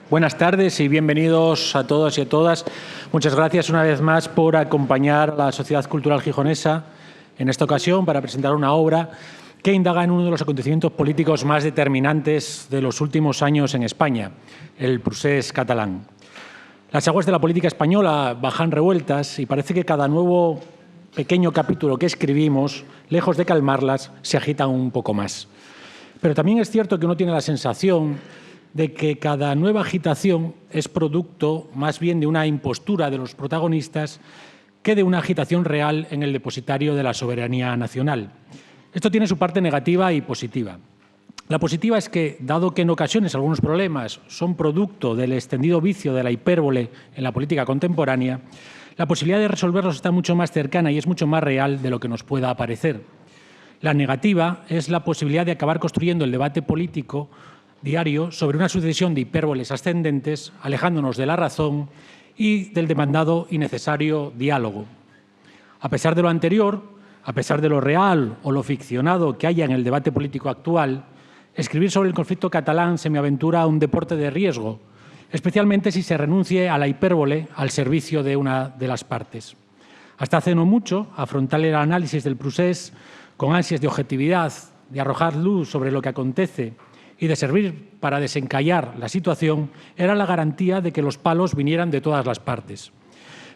Buenas tardes y bienvenidos a todos y a todas. Muchas gracias una vez más por acompañar a la Sociedad Cultural Gijonesa en esta ocasión para presentar una obra que indaga en uno de los acontecimientos políticos más determinantes de los últimos años en España, el procés catalán. Las aguas de la política española bajan revueltas y parece que cada nuevo pequeño capítulo que escribimos, lejos de calmarlas, se agitan un poco más. Pero también es cierto que uno tiene la sensación de que cada nueva agitación es producto más bien de una impostura de los protagonistas que de una agitación real en el depositario de la soberanía nacional. Esto tiene su parte negativa y positiva. La positiva es que, dado que en ocasiones algunos problemas son producto del extendido vicio de la hipérbole en la política contemporánea, la posibilidad de resolverlos está mucho más cercana y es mucho más real de lo que nos pueda parecer. La negativa es la posibilidad de acabar construyendo el debate político diario sobre una sucesión de hipérboles ascendentes, alejándonos de la razón y del demandado y necesario diálogo. A pesar de lo anterior, a pesar de lo real o lo ficcionado que haya en el debate político actual, escribir sobre el conflicto catalán se me aventura a un deporte de riesgo, especialmente si se renuncie a la hipérbole al servicio de una de las partes. Hasta hace no mucho, afrontar el análisis del procés con ansias de objetividad, de arrojar luz sobre lo que acontece y de servir para desencallar la situación era la garantía de que los palos vinieran de todas las partes.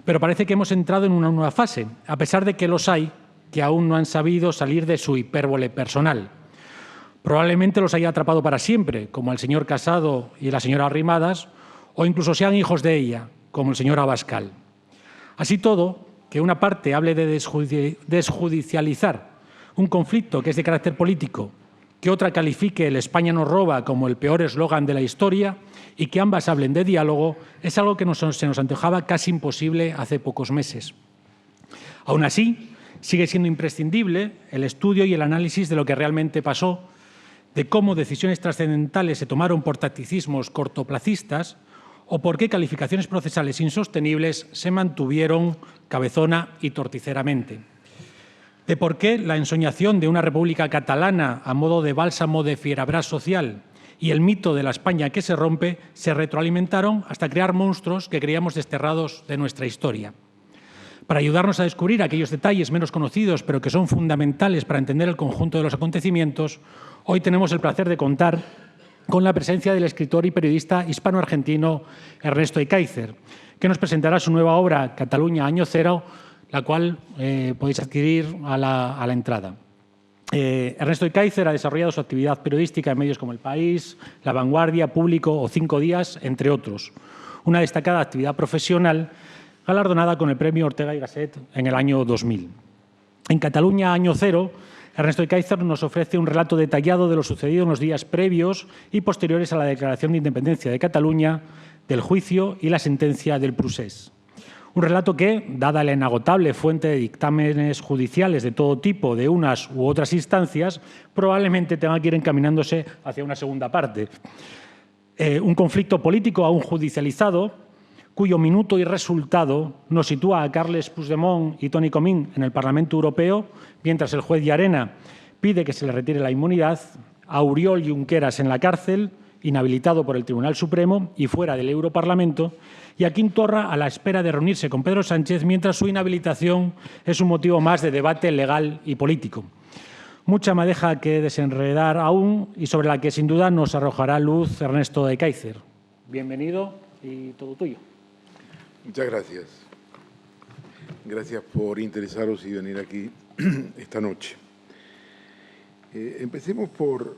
Pero parece que hemos entrado en una nueva fase, a pesar de que los hay que aún no han sabido salir de su hipérbole personal. Probablemente los haya atrapado para siempre, como el señor Casado y la señora Arrimadas, o incluso sean hijos de ella, como el señor Abascal. Así todo, que una parte hable de desjudicializar un conflicto que es de carácter político, que otra califique el España nos roba como el peor eslogan de la historia y que ambas hablen de diálogo, es algo que se nos antojaba casi imposible hace pocos meses. Aún así, sigue siendo imprescindible el estudio y el análisis de lo que realmente pasó, de cómo decisiones trascendentales se tomaron por tacticismos cortoplacistas o por qué calificaciones procesales insostenibles se mantuvieron cabezona y torticeramente. De por qué la ensoñación de una república catalana a modo de bálsamo de fierabrás social y el mito de la España que se rompe se retroalimentaron hasta crear monstruos que creíamos desterrados de nuestra historia. Para ayudarnos a descubrir aquellos detalles menos conocidos pero que son fundamentales para entender el conjunto de los acontecimientos, hoy tenemos el placer de contar con la presencia del escritor y periodista hispano-argentino Ernesto Ekaizer, que nos presentará su nueva obra Cataluña Año Cero, la cual podéis adquirir a la entrada. Ernesto Ekaizer ha desarrollado su actividad periodística en medios como El País, La Vanguardia, Público o 5 Días, entre otros. Una destacada actividad profesional galardonada con el Premio Ortega y Gasset en el año 2000. En Cataluña Año Cero, Ernesto Ekaizer nos ofrece un relato detallado de lo sucedido en los días previos y posteriores a la declaración de independencia de Cataluña, del juicio y la sentencia del procés. Un relato que, dada la inagotable fuente de dictámenes judiciales de todo tipo de unas u otras instancias, probablemente tenga que ir encaminándose hacia una segunda parte. Un conflicto político aún judicializado, cuyo minuto y resultado nos sitúa a Carles Puigdemont y Toni Comín en el Parlamento Europeo, mientras el juez Llarena pide que se le retire la inmunidad, a Oriol Junqueras en la cárcel, inhabilitado por el Tribunal Supremo y fuera del Europarlamento, y a Quim Torra a la espera de reunirse con Pedro Sánchez mientras su inhabilitación es un motivo más de debate legal y político. Mucha madeja que desenredar aún y sobre la que sin duda nos arrojará luz Ernesto Ekaizer. Bienvenido y todo tuyo. Muchas gracias. Gracias por interesaros y venir aquí esta noche. Empecemos por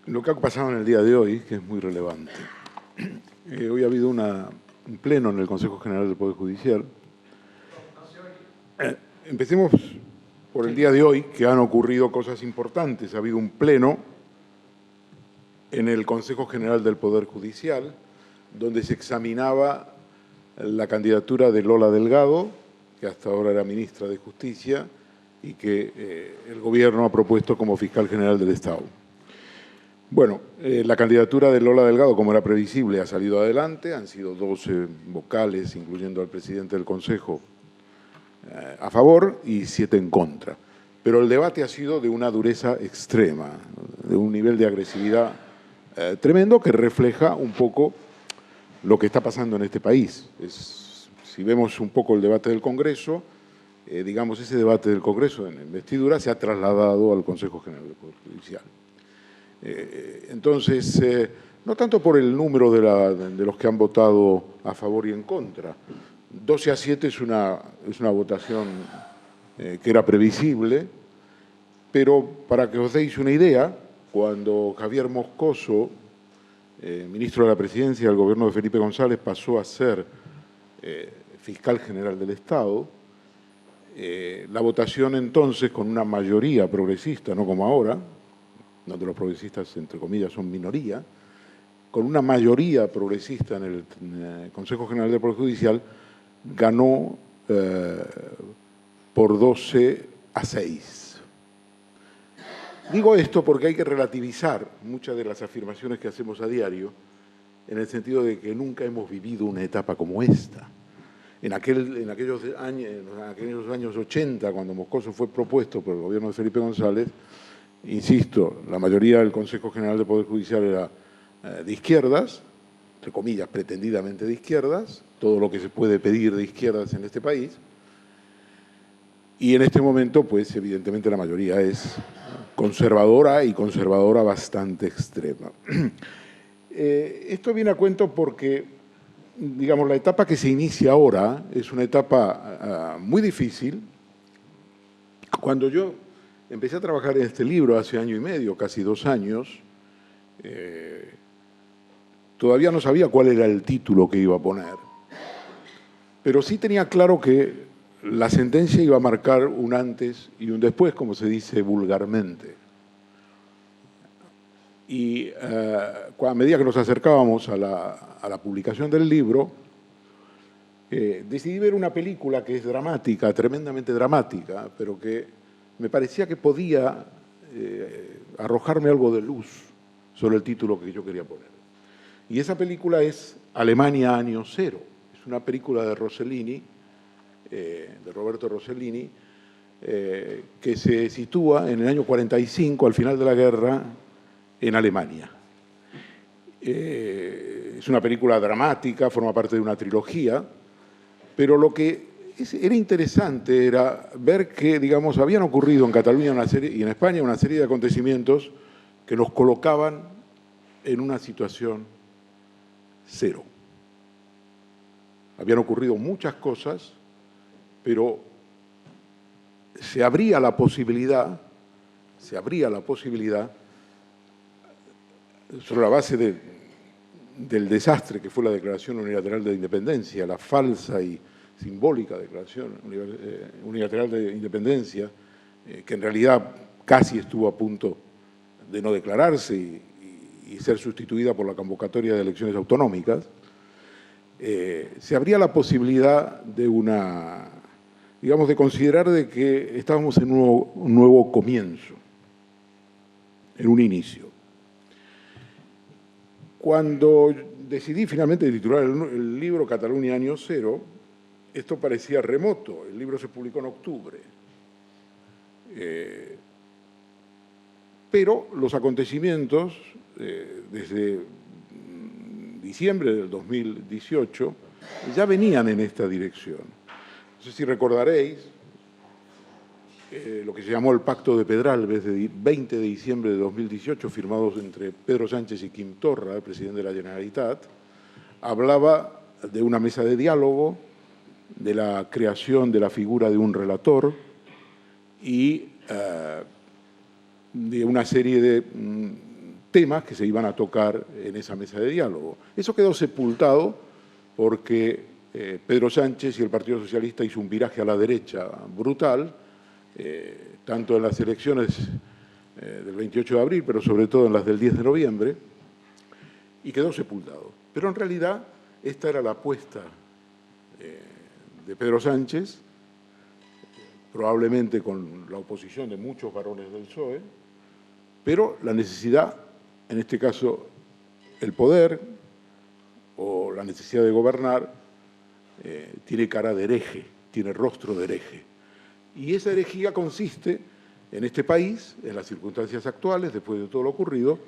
lo que ha pasado en el día de hoy, que es muy relevante. Hoy ha habido un pleno en el Consejo General del Poder Judicial. Empecemos por el día de hoy, que han ocurrido cosas importantes. Ha habido un pleno en el Consejo General del Poder Judicial, donde se examinaba la candidatura de Lola Delgado, que hasta ahora era ministra de Justicia y que el Gobierno ha propuesto como fiscal general del Estado. Bueno, la candidatura de Lola Delgado, como era previsible, ha salido adelante. Han sido 12 vocales, incluyendo al presidente del Consejo, a favor y 7 en contra. Pero el debate ha sido de una dureza extrema, de un nivel de agresividad tremendo que refleja un poco lo que está pasando en este país. Si vemos un poco el debate del Congreso, digamos, ese debate del Congreso en investidura se ha trasladado al Consejo General del Poder Judicial. Entonces, no tanto por el número de los que han votado a favor y en contra. 12-7 es una votación que era previsible, pero para que os deis una idea, cuando Javier Moscoso, ministro de la Presidencia del gobierno de Felipe González, pasó a ser fiscal general del Estado, la votación entonces, con una mayoría progresista, no como ahora, donde los progresistas, entre comillas, son minoría, con una mayoría progresista en el Consejo General del Poder Judicial, ganó por 12-6. Digo esto porque hay que relativizar muchas de las afirmaciones que hacemos a diario, en el sentido de que nunca hemos vivido una etapa como esta. En aquellos años 80, cuando Moscoso fue propuesto por el gobierno de Felipe González, insisto, la mayoría del Consejo General del Poder Judicial era de izquierdas, entre comillas, pretendidamente de izquierdas, todo lo que se puede pedir de izquierdas en este país, y en este momento, pues, evidentemente la mayoría es conservadora y conservadora bastante extrema. Esto viene a cuento porque, digamos, la etapa que se inicia ahora es una etapa muy difícil. Cuando yo empecé a trabajar en este libro hace año y medio, casi 2 años, todavía no sabía cuál era el título que iba a poner, pero sí tenía claro que la sentencia iba a marcar un antes y un después, como se dice vulgarmente. Y a medida que nos acercábamos a la publicación del libro, decidí ver una película que es dramática, tremendamente dramática, pero que me parecía que podía arrojarme algo de luz sobre el título que yo quería poner. Y esa película es Alemania año cero. Es una película de Rossellini, de Roberto Rossellini, que se sitúa en el año 45, al final de la guerra, en Alemania. Es una película dramática, forma parte de una trilogía, pero lo que era interesante era ver que, digamos, habían ocurrido en Cataluña y en España una serie de acontecimientos que nos colocaban en una situación cero. Habían ocurrido muchas cosas, pero se abría la posibilidad, sobre la base del desastre que fue la Declaración Unilateral de Independencia, la falsa y simbólica Declaración Unilateral de Independencia, que en realidad casi estuvo a punto de no declararse y ser sustituida por la convocatoria de elecciones autonómicas, se abría la posibilidad de de considerar de que estábamos en un nuevo comienzo, en un inicio. Cuando decidí finalmente titular el libro Cataluña año cero, esto parecía remoto. El libro se publicó en octubre. Pero los acontecimientos, desde diciembre del 2018, ya venían en esta dirección. No sé si recordaréis lo que se llamó el Pacto de Pedralbes, de 20 de diciembre de 2018, firmados entre Pedro Sánchez y Quim Torra, el presidente de la Generalitat, hablaba de una mesa de diálogo, de la creación de la figura de un relator y de una serie de temas que se iban a tocar en esa mesa de diálogo. Eso quedó sepultado porque Pedro Sánchez y el Partido Socialista hizo un viraje a la derecha brutal, tanto en las elecciones del 28 de abril, pero sobre todo en las del 10 de noviembre, y quedó sepultado. Pero en realidad esta era la apuesta de Pedro Sánchez, probablemente con la oposición de muchos varones del PSOE, pero la necesidad, en este caso el poder o la necesidad de gobernar, tiene cara de hereje, tiene rostro de hereje. Y esa herejía consiste en este país, en las circunstancias actuales, después de todo lo ocurrido,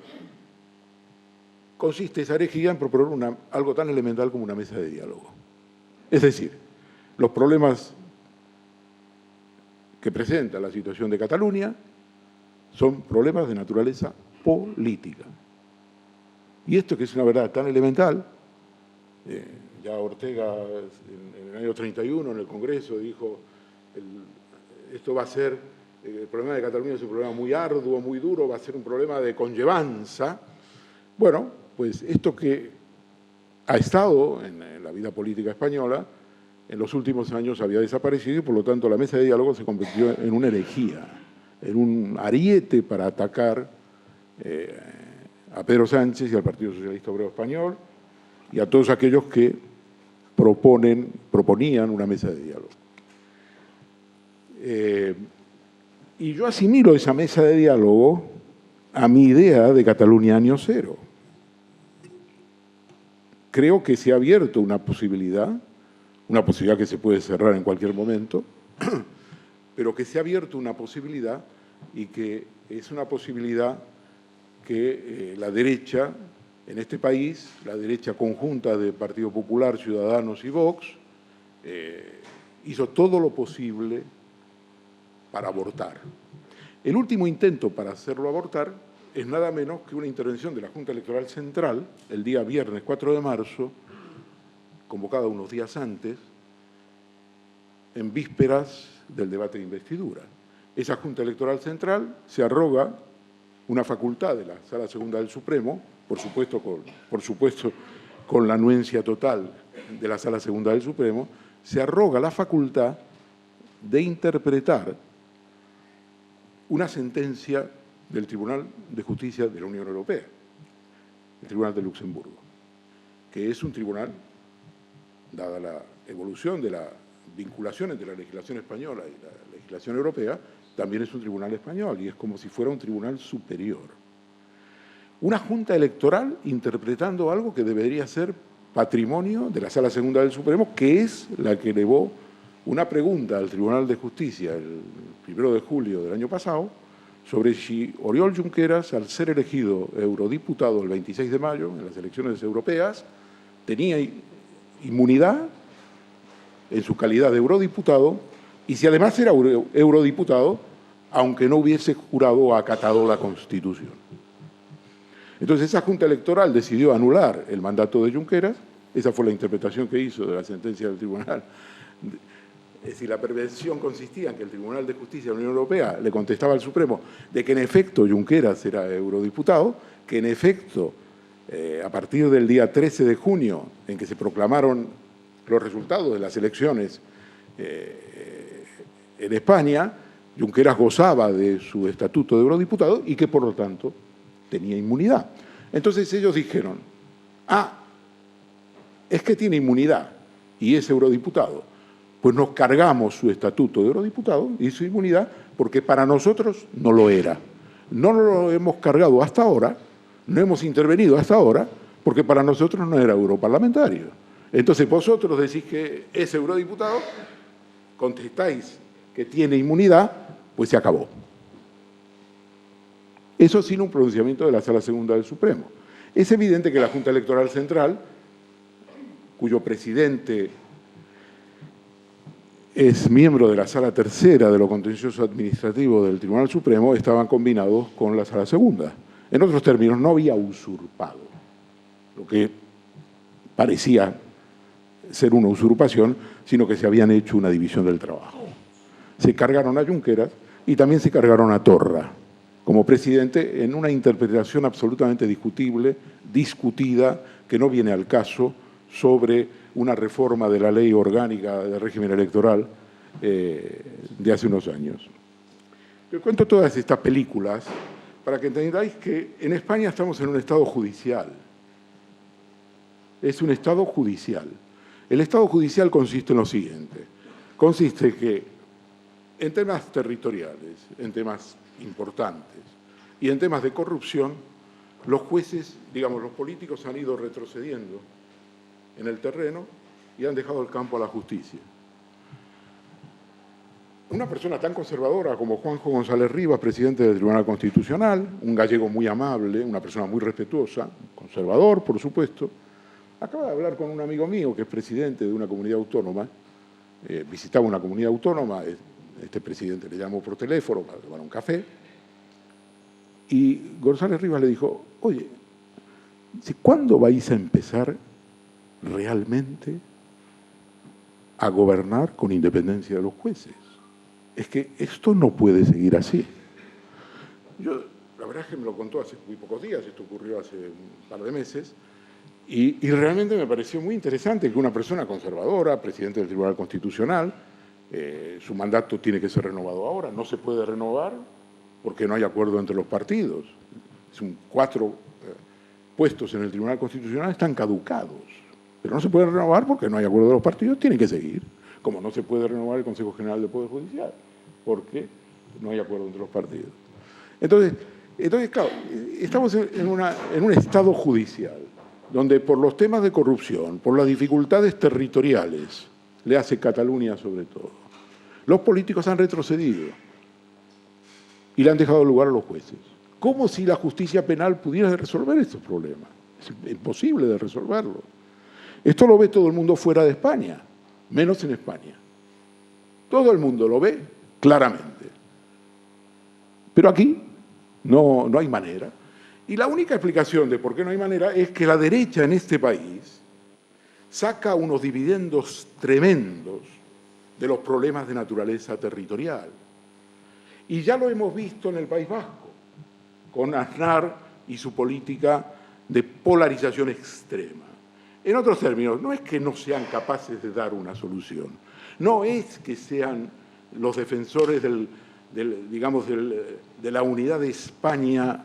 consiste esa herejía en proponer algo tan elemental como una mesa de diálogo. Es decir, los problemas que presenta la situación de Cataluña son problemas de naturaleza política. Y esto, que es una verdad tan elemental, ya Ortega en el año 31 en el Congreso dijo, esto va a ser, el problema de Cataluña es un problema muy arduo, muy duro, va a ser un problema de conllevanza. Bueno, pues esto que ha estado en la vida política española, en los últimos años había desaparecido y por lo tanto la mesa de diálogo se convirtió en una herejía, en un ariete para atacar a Pedro Sánchez y al Partido Socialista Obrero Español y a todos aquellos que proponían una mesa de diálogo. Y yo asimilo esa mesa de diálogo a mi idea de Cataluña año cero. Creo que se ha abierto una posibilidad que se puede cerrar en cualquier momento, pero que se ha abierto una posibilidad y que es una posibilidad que la derecha en este país, la derecha conjunta de Partido Popular, Ciudadanos y Vox, hizo todo lo posible para abortar. El último intento para hacerlo abortar es nada menos que una intervención de la Junta Electoral Central el día viernes 4 de marzo, convocada unos días antes, en vísperas del debate de investidura. Esa Junta Electoral Central se arroga una facultad de la Sala Segunda del Supremo, por supuesto con la anuencia total de la Sala Segunda del Supremo, se arroga la facultad de interpretar una sentencia del Tribunal de Justicia de la Unión Europea, el Tribunal de Luxemburgo, que es un tribunal, dada la evolución de la vinculación entre la legislación española y la legislación europea, también es un tribunal español y es como si fuera un tribunal superior. Una junta electoral interpretando algo que debería ser patrimonio de la Sala Segunda del Supremo, que es la que elevó una pregunta al Tribunal de Justicia el 1 de julio del año pasado sobre si Oriol Junqueras, al ser elegido eurodiputado el 26 de mayo en las elecciones europeas, tenía inmunidad en su calidad de eurodiputado y si además era eurodiputado, aunque no hubiese jurado o acatado la Constitución. Entonces esa Junta Electoral decidió anular el mandato de Junqueras, esa fue la interpretación que hizo de la sentencia del Tribunal. Es decir, la perversión consistía en que el Tribunal de Justicia de la Unión Europea le contestaba al Supremo de que en efecto Junqueras era eurodiputado, que en efecto a partir del día 13 de junio en que se proclamaron los resultados de las elecciones en España, Junqueras gozaba de su estatuto de eurodiputado y que por lo tanto tenía inmunidad. Entonces ellos dijeron, es que tiene inmunidad y es eurodiputado, pues nos cargamos su estatuto de eurodiputado y su inmunidad porque para nosotros no lo era. No lo hemos cargado hasta ahora, no hemos intervenido hasta ahora, porque para nosotros no era europarlamentario. Entonces vosotros decís que es eurodiputado, contestáis que tiene inmunidad, pues se acabó. Eso sin un pronunciamiento de la Sala Segunda del Supremo. Es evidente que la Junta Electoral Central, cuyo presidente es miembro de la Sala Tercera de lo Contencioso Administrativo del Tribunal Supremo, estaban combinados con la Sala Segunda. En otros términos, no había usurpado, lo que parecía ser una usurpación, sino que se habían hecho una división del trabajo. Se cargaron a Junqueras y también se cargaron a Torra como presidente en una interpretación absolutamente discutible, discutida, que no viene al caso, sobre una reforma de la ley orgánica del régimen electoral de hace unos años. Les cuento todas estas películas para que entendáis que en España estamos en un estado judicial. Es un estado judicial. El estado judicial consiste en lo siguiente. Consiste que en temas territoriales, en temas importantes y en temas de corrupción, los jueces, digamos, los políticos han ido retrocediendo en el terreno y han dejado el campo a la justicia. una persona tan conservadora como Juanjo González Rivas, presidente del Tribunal Constitucional, un gallego muy amable, una persona muy respetuosa, conservador, por supuesto, acaba de hablar con un amigo mío que es presidente de una comunidad autónoma, visitaba una comunidad autónoma, este presidente le llamó por teléfono para tomar un café, y González Rivas le dijo, oye, ¿cuándo vais a empezar realmente a gobernar con independencia de los jueces? Es que esto no puede seguir así. Yo, la verdad es que me lo contó hace muy pocos días, esto ocurrió hace un par de meses, y realmente me pareció muy interesante que una persona conservadora, presidente del Tribunal Constitucional, su mandato tiene que ser renovado ahora, no se puede renovar porque no hay acuerdo entre los partidos. Son 4 puestos en el Tribunal Constitucional están caducados, pero no se pueden renovar porque no hay acuerdo de los partidos, tienen que seguir, como no se puede renovar el Consejo General del Poder Judicial, porque no hay acuerdo entre los partidos. Entonces claro, estamos en un estado judicial, donde por los temas de corrupción, por las dificultades territoriales, le hace Cataluña sobre todo, los políticos han retrocedido y le han dejado lugar a los jueces. Como si la justicia penal pudiera resolver estos problemas. Es imposible de resolverlo. Esto lo ve todo el mundo fuera de España, menos en España. Todo el mundo lo ve claramente. Pero aquí no hay manera. Y la única explicación de por qué no hay manera es que la derecha en este país saca unos dividendos tremendos de los problemas de naturaleza territorial. Y ya lo hemos visto en el País Vasco, con Aznar y su política de polarización extrema. En otros términos, no es que no sean capaces de dar una solución, no es que sean los defensores de la unidad de España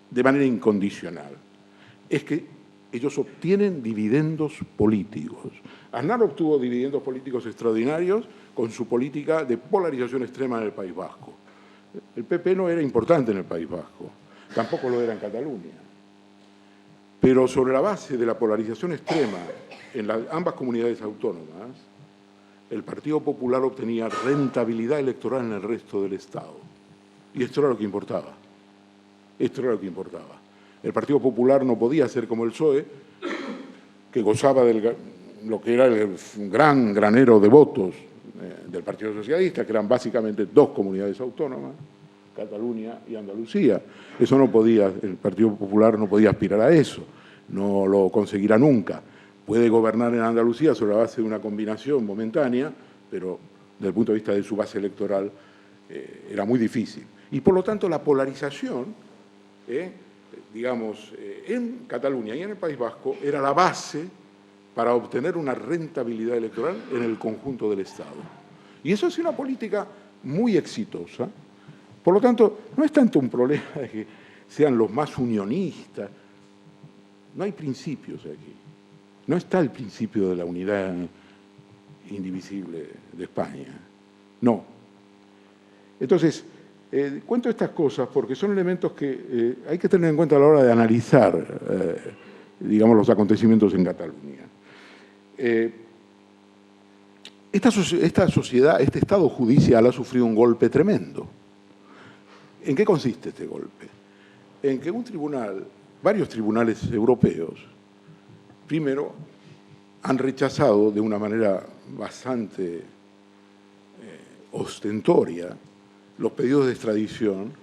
de manera incondicional, es que ellos obtienen dividendos políticos. Aznar obtuvo dividendos políticos extraordinarios con su política de polarización extrema en el País Vasco. El PP no era importante en el País Vasco, tampoco lo era en Cataluña. Pero sobre la base de la polarización extrema en ambas comunidades autónomas, el Partido Popular obtenía rentabilidad electoral en el resto del Estado. Y esto era lo que importaba. Esto era lo que importaba. El Partido Popular no podía ser como el PSOE, que gozaba de lo que era el gran granero de votos del Partido Socialista, que eran básicamente 2 comunidades autónomas, Cataluña y Andalucía. Eso no podía, el Partido Popular no podía aspirar a eso, no lo conseguirá nunca. Puede gobernar en Andalucía sobre la base de una combinación momentánea, pero desde el punto de vista de su base electoral era muy difícil. Y por lo tanto la polarización, digamos, en Cataluña y en el País Vasco era la base para obtener una rentabilidad electoral en el conjunto del Estado. Y eso es una política muy exitosa. Por lo tanto, no es tanto un problema de que sean los más unionistas. No hay principios aquí. No está el principio de la unidad indivisible de España. No. Entonces, cuento estas cosas porque son elementos que hay que tener en cuenta a la hora de analizar, digamos, los acontecimientos en Cataluña. Esta sociedad, este Estado judicial ha sufrido un golpe tremendo. ¿En qué consiste este golpe? En que un tribunal, varios tribunales europeos, primero han rechazado de una manera bastante ostentoria los pedidos de extradición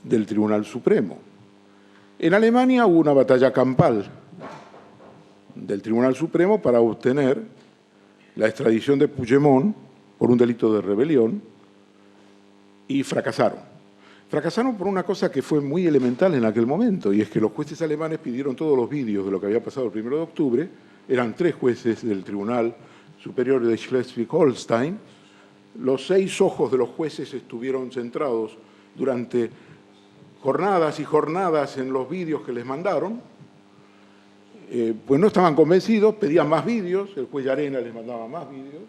del Tribunal Supremo. En Alemania hubo una batalla campal del Tribunal Supremo para obtener la extradición de Puigdemont por un delito de rebelión y fracasaron. Fracasaron por una cosa que fue muy elemental en aquel momento, y es que los jueces alemanes pidieron todos los vídeos de lo que había pasado el 1 de octubre, eran 3 jueces del Tribunal Superior de Schleswig-Holstein, los 6 ojos de los jueces estuvieron centrados durante jornadas y jornadas en los vídeos que les mandaron, pues no estaban convencidos, pedían más vídeos, el juez Llarena les mandaba más vídeos,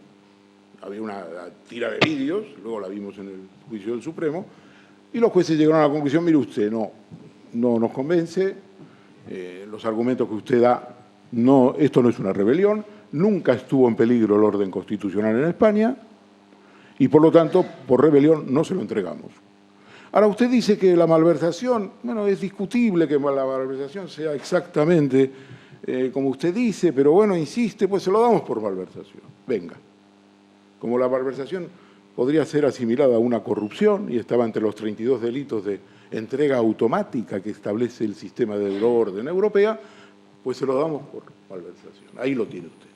había una tira de vídeos, luego la vimos en el juicio del Supremo, y los jueces llegaron a la conclusión, mire usted, no nos convence, los argumentos que usted da, esto no es una rebelión, nunca estuvo en peligro el orden constitucional en España y, por lo tanto, por rebelión no se lo entregamos. Ahora, usted dice que la malversación, bueno, es discutible que la malversación sea exactamente como usted dice, pero bueno, insiste, pues se lo damos por malversación. Venga. Como la malversación podría ser asimilada a una corrupción y estaba entre los 32 delitos de entrega automática que establece el sistema de euroorden europea, pues se lo damos por malversación. Ahí lo tiene usted.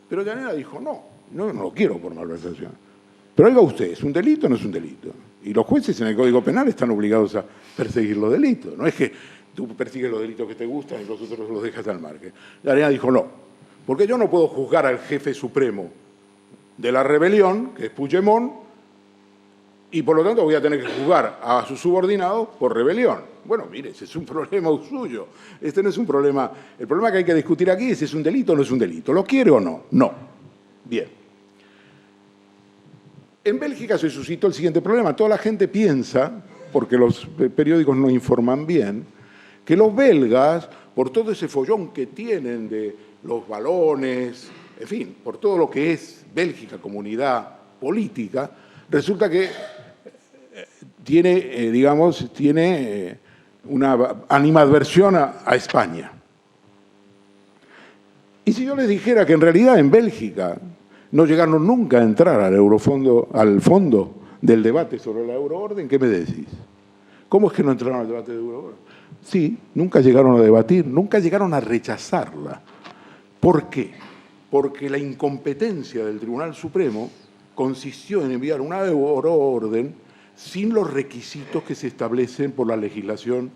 Pero Llanera dijo, no lo quiero por malversación. Pero oiga usted, ¿es un delito o no es un delito? Y los jueces en el Código Penal están obligados a perseguir los delitos. No es que tú persigues los delitos que te gustan y los otros los dejas al margen. Llanera dijo, no, porque yo no puedo juzgar al jefe supremo de la rebelión, que es Puigdemont, y por lo tanto voy a tener que juzgar a sus subordinados por rebelión. Bueno, mire, ese es un problema suyo. Este no es un problema. El problema que hay que discutir aquí es si es un delito o no es un delito. ¿Lo quiere o no? No. Bien. En Bélgica se suscitó el siguiente problema. Toda la gente piensa, porque los periódicos no informan bien, que los belgas, por todo ese follón que tienen de los balones, en fin, por todo lo que es Bélgica, comunidad política, resulta que tiene, una animadversión a España. Y si yo les dijera que en realidad en Bélgica no llegaron nunca a entrar al fondo del debate sobre la euroorden, ¿qué me decís? ¿Cómo es que no entraron al debate de euroorden? Sí, nunca llegaron a debatir, nunca llegaron a rechazarla. ¿Por qué? Porque la incompetencia del Tribunal Supremo consistió en enviar una euroorden sin los requisitos que se establecen por la legislación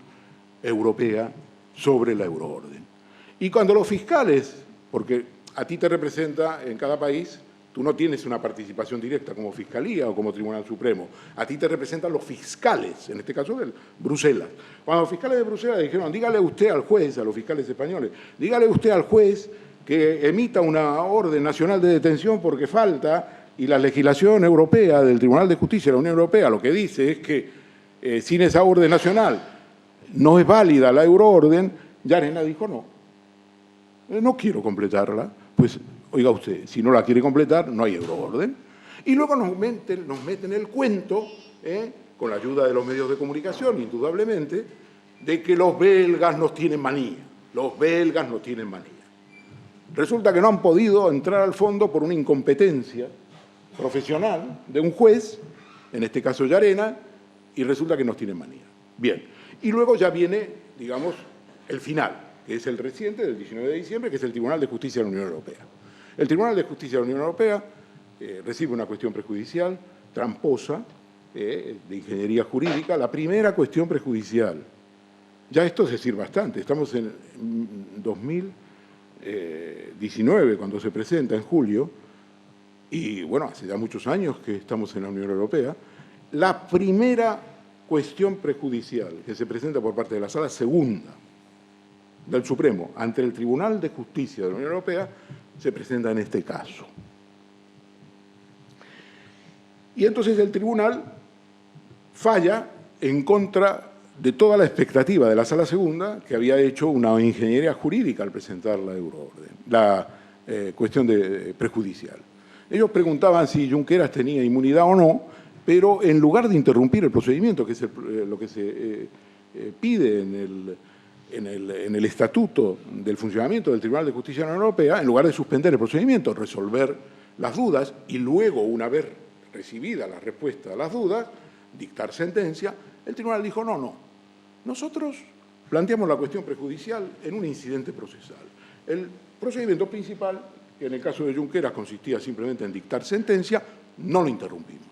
europea sobre la euroorden. Y cuando los fiscales, porque a ti te representa en cada país, tú no tienes una participación directa como Fiscalía o como Tribunal Supremo, a ti te representan los fiscales, en este caso de Bruselas. Cuando los fiscales de Bruselas dijeron, dígale usted al juez, a los fiscales españoles, dígale usted al juez que emita una orden nacional de detención porque falta, y la legislación europea del Tribunal de Justicia de la Unión Europea lo que dice es que sin esa orden nacional no es válida la euroorden, Llanera dijo no quiero completarla, pues oiga usted, si no la quiere completar no hay euroorden. Y luego nos meten el cuento, con la ayuda de los medios de comunicación, indudablemente, de que los belgas nos tienen manía. Los belgas nos tienen manía. Resulta que no han podido entrar al fondo por una incompetencia profesional de un juez, en este caso Llarena, y resulta que nos tienen manía. Bien, y luego ya viene, digamos, el final, que es el reciente, del 19 de diciembre, que es el Tribunal de Justicia de la Unión Europea. El Tribunal de Justicia de la Unión Europea recibe una cuestión prejudicial, tramposa, de ingeniería jurídica, la primera cuestión prejudicial. Ya esto es decir bastante, estamos en 2019, cuando se presenta en julio, y bueno, hace ya muchos años que estamos en la Unión Europea, la primera cuestión prejudicial que se presenta por parte de la Sala Segunda del Supremo ante el Tribunal de Justicia de la Unión Europea se presenta en este caso. Y entonces el tribunal falla en contra de toda la expectativa de la Sala Segunda, que había hecho una ingeniería jurídica al presentar la euroorden, la cuestión prejudicial. Ellos preguntaban si Junqueras tenía inmunidad o no, pero en lugar de interrumpir el procedimiento, que es lo que se pide en el estatuto del funcionamiento del Tribunal de Justicia de la Unión Europea, en lugar de suspender el procedimiento, resolver las dudas y luego, una vez recibida la respuesta a las dudas, dictar sentencia, el tribunal dijo no. Nosotros planteamos la cuestión prejudicial en un incidente procesal. El procedimiento principal, que en el caso de Junqueras consistía simplemente en dictar sentencia, no lo interrumpimos.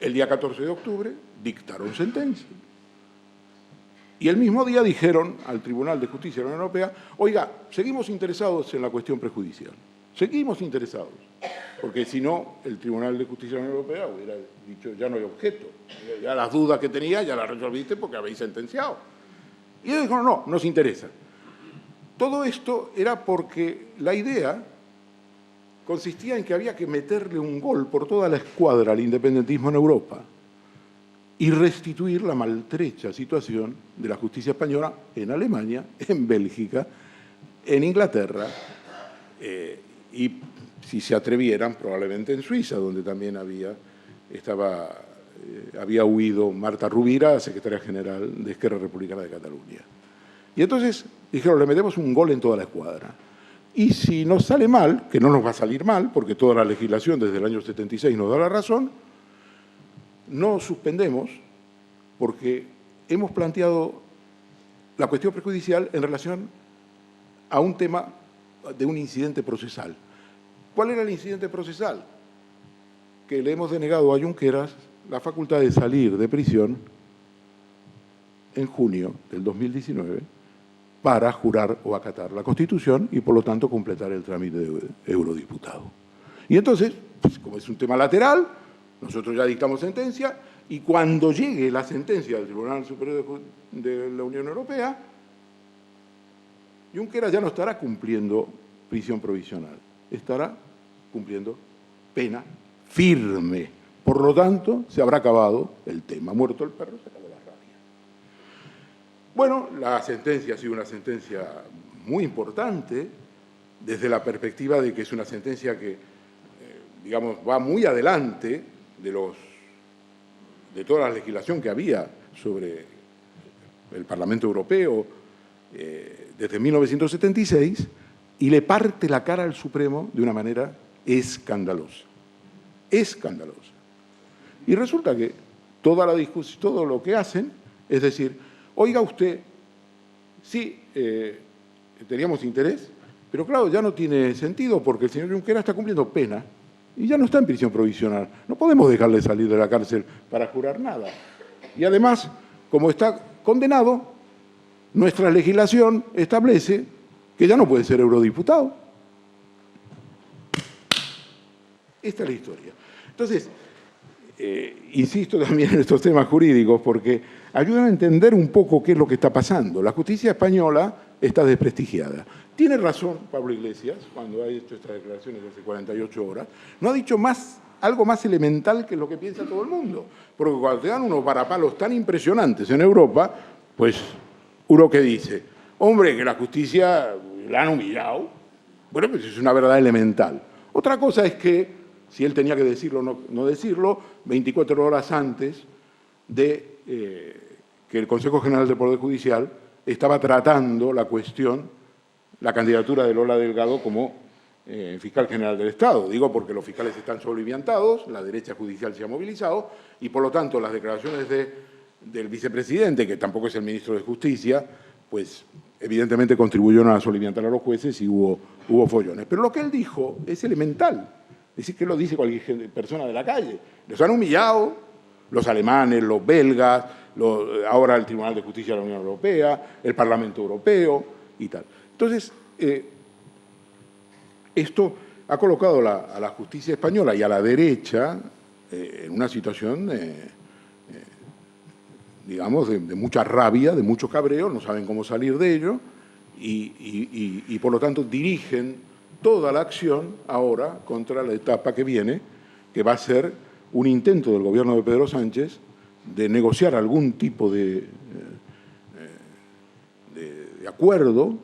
El día 14 de octubre dictaron sentencia. Y el mismo día dijeron al Tribunal de Justicia de la Unión Europea, oiga, seguimos interesados en la cuestión prejudicial. Seguimos interesados. Porque si no, el Tribunal de Justicia de la Unión Europea hubiera dicho, ya no hay objeto. Ya las dudas que tenía ya las resolviste porque habéis sentenciado. Y ellos dijeron, no, nos interesa. Todo esto era porque la idea consistía en que había que meterle un gol por toda la escuadra al independentismo en Europa y restituir la maltrecha situación de la justicia española en Alemania, en Bélgica en Inglaterra y, si se atrevieran, probablemente en Suiza, donde también había huido Marta Rovira, secretaria general de Esquerra Republicana de Cataluña. Y entonces dijeron, le metemos un gol en toda la escuadra. Y si nos sale mal, que no nos va a salir mal, porque toda la legislación desde el año 76 nos da la razón, no suspendemos, porque hemos planteado la cuestión prejudicial en relación a un tema de un incidente procesal. ¿Cuál era el incidente procesal? Que le hemos denegado a Junqueras la facultad de salir de prisión en junio del 2019 para jurar o acatar la Constitución y, por lo tanto, completar el trámite de eurodiputado. Y entonces, pues, como es un tema lateral, nosotros ya dictamos sentencia y cuando llegue la sentencia del Tribunal Superior de la Unión Europea, Junqueras ya no estará cumpliendo prisión provisional, estará cumpliendo pena firme. Por lo tanto, se habrá acabado el tema. Muerto el perro, se acabó la rabia. Bueno, la sentencia ha sido una sentencia muy importante desde la perspectiva de que es una sentencia que, digamos, va muy adelante de toda la legislación que había sobre el Parlamento Europeo desde 1976 y le parte la cara al Supremo de una manera escandalosa. Escandalosa. Y resulta que toda la discusión, todo lo que hacen es decir, oiga usted, sí, teníamos interés, pero claro, ya no tiene sentido porque el señor Junqueras está cumpliendo pena y ya no está en prisión provisional. No podemos dejarle salir de la cárcel para jurar nada. Y además, como está condenado, nuestra legislación establece que ya no puede ser eurodiputado. Esta es la historia. Entonces, insisto también en estos temas jurídicos porque ayudan a entender un poco qué es lo que está pasando. La justicia española está desprestigiada. Tiene razón Pablo Iglesias cuando ha hecho estas declaraciones de hace 48 horas. No ha dicho algo más elemental que lo que piensa todo el mundo. Porque cuando te dan unos varapalos tan impresionantes en Europa, pues uno que dice, hombre, que la justicia la han humillado. Bueno, pues es una verdad elemental. Otra cosa es que, si él tenía que decirlo o no decirlo, 24 horas antes de que el Consejo General del Poder Judicial estaba tratando la candidatura de Lola Delgado como fiscal general del Estado. Digo porque los fiscales están sobreviviantados, la derecha judicial se ha movilizado y, por lo tanto, las declaraciones del vicepresidente, que tampoco es el ministro de Justicia, pues evidentemente contribuyeron a soliviantar a los jueces y hubo follones. Pero lo que él dijo es elemental. Es decir, que lo dice cualquier persona de la calle. Los han humillado los alemanes, los belgas, ahora el Tribunal de Justicia de la Unión Europea, el Parlamento Europeo y tal. Entonces, esto ha colocado a la justicia española y a la derecha en una situación, digamos, de mucha rabia, de mucho cabreo, no saben cómo salir de ello y por lo tanto dirigen toda la acción ahora contra la etapa que viene, que va a ser un intento del gobierno de Pedro Sánchez de negociar algún tipo de acuerdo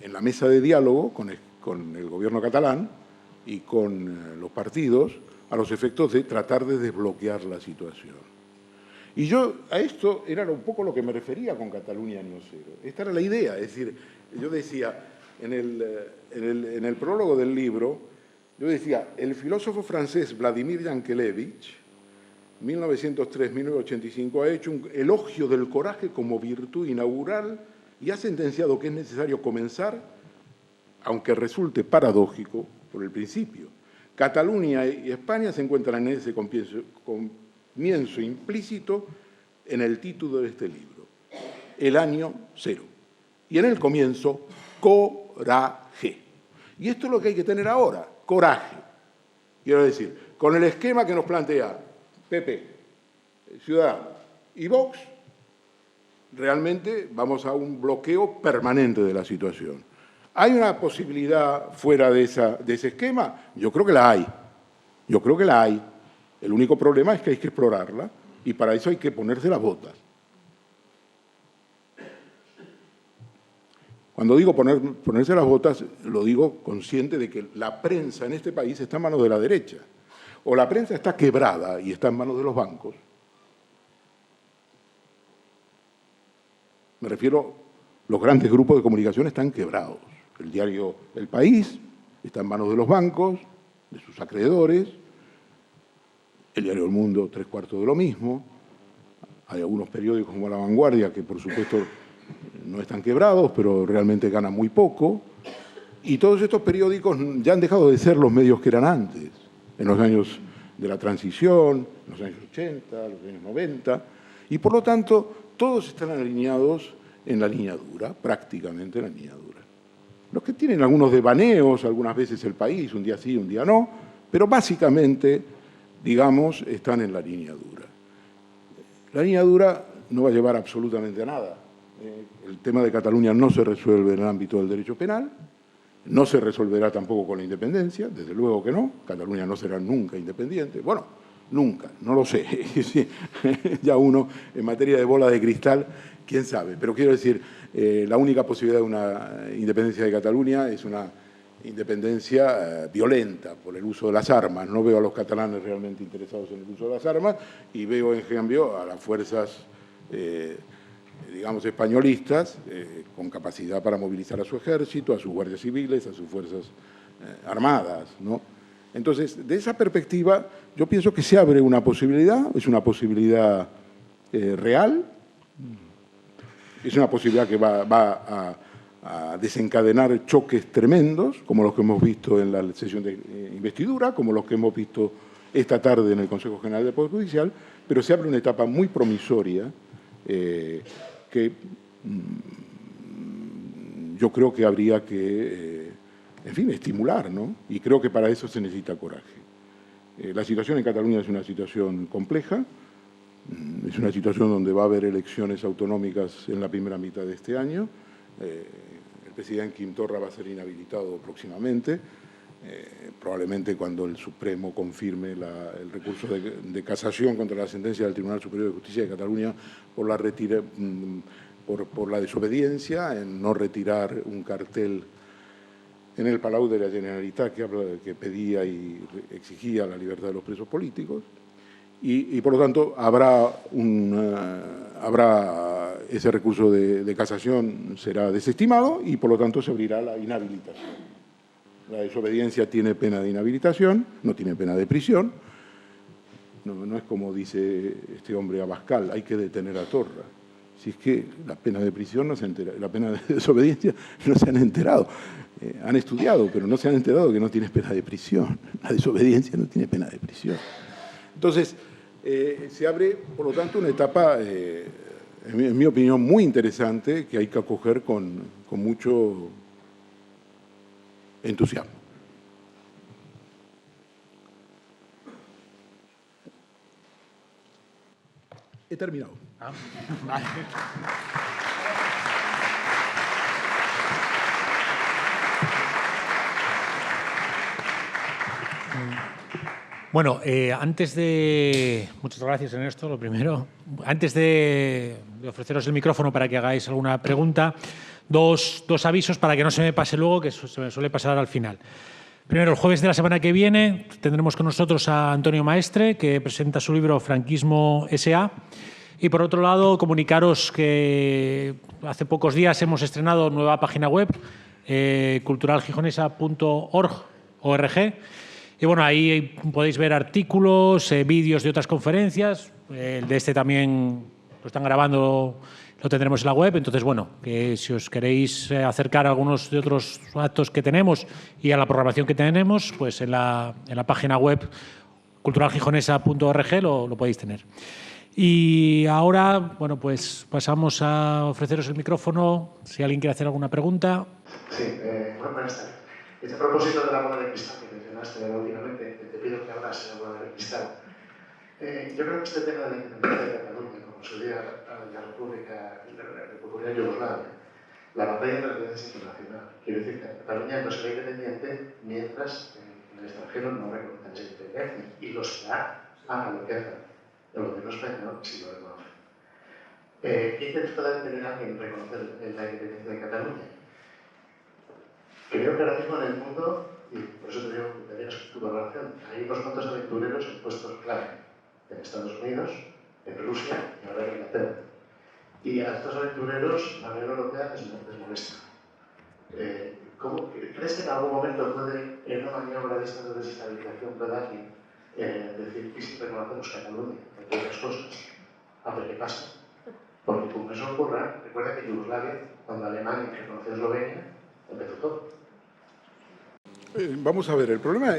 en la mesa de diálogo con el gobierno catalán y con los partidos a los efectos de tratar de desbloquear la situación. Y yo a esto era un poco lo que me refería con Cataluña año cero. Esta era la idea, es decir, yo decía, en el prólogo del libro, yo decía, el filósofo francés Vladimir Yankelevich, 1903-1985, ha hecho un elogio del coraje como virtud inaugural y ha sentenciado que es necesario comenzar, aunque resulte paradójico, por el principio. Cataluña y España se encuentran en ese comienzo implícito en el título de este libro, el año cero. Y en el comienzo, coraje. Y esto es lo que hay que tener ahora, coraje. Quiero decir, con el esquema que nos plantea PP, Ciudadanos y Vox, realmente vamos a un bloqueo permanente de la situación. ¿Hay una posibilidad fuera de ese esquema? Yo creo que la hay. Yo creo que la hay. El único problema es que hay que explorarla y para eso hay que ponerse las botas. Cuando digo ponerse las botas, lo digo consciente de que la prensa en este país está en manos de la derecha. O la prensa está quebrada y está en manos de los bancos. Me refiero, los grandes grupos de comunicación están quebrados. El diario El País está en manos de los bancos, de sus acreedores. El diario El Mundo, 3/4 de lo mismo. Hay algunos periódicos como La Vanguardia que, por supuesto, no están quebrados, pero realmente ganan muy poco. Y todos estos periódicos ya han dejado de ser los medios que eran antes, en los años de la transición, en los años 80, los años 90. Y, por lo tanto, todos están alineados en la línea dura, prácticamente en la línea dura. Los que tienen algunos devaneos, algunas veces El País, un día sí, un día no, pero básicamente, digamos, están en la línea dura. La línea dura no va a llevar absolutamente a nada. El tema de Cataluña no se resuelve en el ámbito del derecho penal, no se resolverá tampoco con la independencia, desde luego que no. Cataluña no será nunca independiente. Bueno, nunca, no lo sé. Ya uno, en materia de bola de cristal, quién sabe. Pero quiero decir, la única posibilidad de una independencia de Cataluña es una independencia violenta por el uso de las armas. No veo a los catalanes realmente interesados en el uso de las armas y veo, en cambio, a las fuerzas, digamos, españolistas con capacidad para movilizar a su ejército, a sus guardias civiles, a sus fuerzas armadas, ¿no? Entonces, de esa perspectiva, yo pienso que se abre una posibilidad, es una posibilidad real, es una posibilidad que va a desencadenar choques tremendos, como los que hemos visto en la sesión de investidura, como los que hemos visto esta tarde en el Consejo General del Poder Judicial, pero se abre una etapa muy promisoria que yo creo que habría que, en fin, estimular, ¿no? Y creo que para eso se necesita coraje. La situación en Cataluña es una situación compleja, es una situación donde va a haber elecciones autonómicas en la primera mitad de este año. El presidente Quim Torra va a ser inhabilitado próximamente, probablemente cuando el Supremo confirme el recurso de casación contra la sentencia del Tribunal Superior de Justicia de Cataluña por la desobediencia en no retirar un cartel en el Palau de la Generalitat que pedía y exigía la libertad de los presos políticos. Y por lo tanto, habrá ese recurso de casación será desestimado y por lo tanto se abrirá la inhabilitación. La desobediencia tiene pena de inhabilitación, no tiene pena de prisión. No es como dice este hombre Abascal, hay que detener a Torra. Si es que la pena de prisión no se han enterado, la pena de desobediencia no se han enterado. Han estudiado, pero no se han enterado que no tiene pena de prisión. La desobediencia no tiene pena de prisión. Entonces, se abre, por lo tanto, una etapa, en mi opinión, muy interesante que hay que acoger con mucho entusiasmo. He terminado. Vale. Bueno, antes de... Muchas gracias, Ernesto, lo primero. Antes de ofreceros el micrófono para que hagáis alguna pregunta, dos avisos para que no se me pase luego, que se me suele pasar al final. Primero, el jueves de la semana que viene tendremos con nosotros a Antonio Maestre, que presenta su libro Franquismo S.A. Y por otro lado, comunicaros que hace pocos días hemos estrenado nueva página web, culturalgijonesa.org. Y bueno, ahí podéis ver artículos, vídeos de otras conferencias. El de este también lo están grabando, lo tendremos en la web. Entonces, bueno, que si os queréis acercar a algunos de otros actos que tenemos y a la programación que tenemos, pues en la página web culturalgijonesa.org lo podéis tener. Y ahora, bueno, pues pasamos a ofreceros el micrófono, si alguien quiere hacer alguna pregunta. Sí, buenas tardes. A propósito de la bola de cristal que mencionaste últimamente, te pido que hablas de la bola de cristal. Yo creo que este tema de la independencia de Cataluña, como su día la República Popular Yugoslavia, la batalla de la independencia internacional. Quiero decir que Cataluña no será independiente mientras en el extranjero no reconozcan esa independencia. Y los que hagan lo que hagan. El gobierno español sí lo reconoce. ¿Qué interés puede tener alguien en reconocer la independencia de Cataluña? Creo que ahora mismo en el mundo, y por eso te digo que tenías tu valoración, hay unos cuantos aventureros en puestos clave, en Estados Unidos, en Rusia y ahora en Inglaterra. Y a estos aventureros la Unión Europea les molesta. ¿Crees que en algún momento puede, en una maniobra de esta desestabilización, pueda alguien decir que si reconocemos Cataluña, entre otras cosas, a ver qué pasa? Porque como eso ocurra, recuerda que Yugoslavia, cuando Alemania reconoció Eslovenia, empezó todo. Vamos a ver, el problema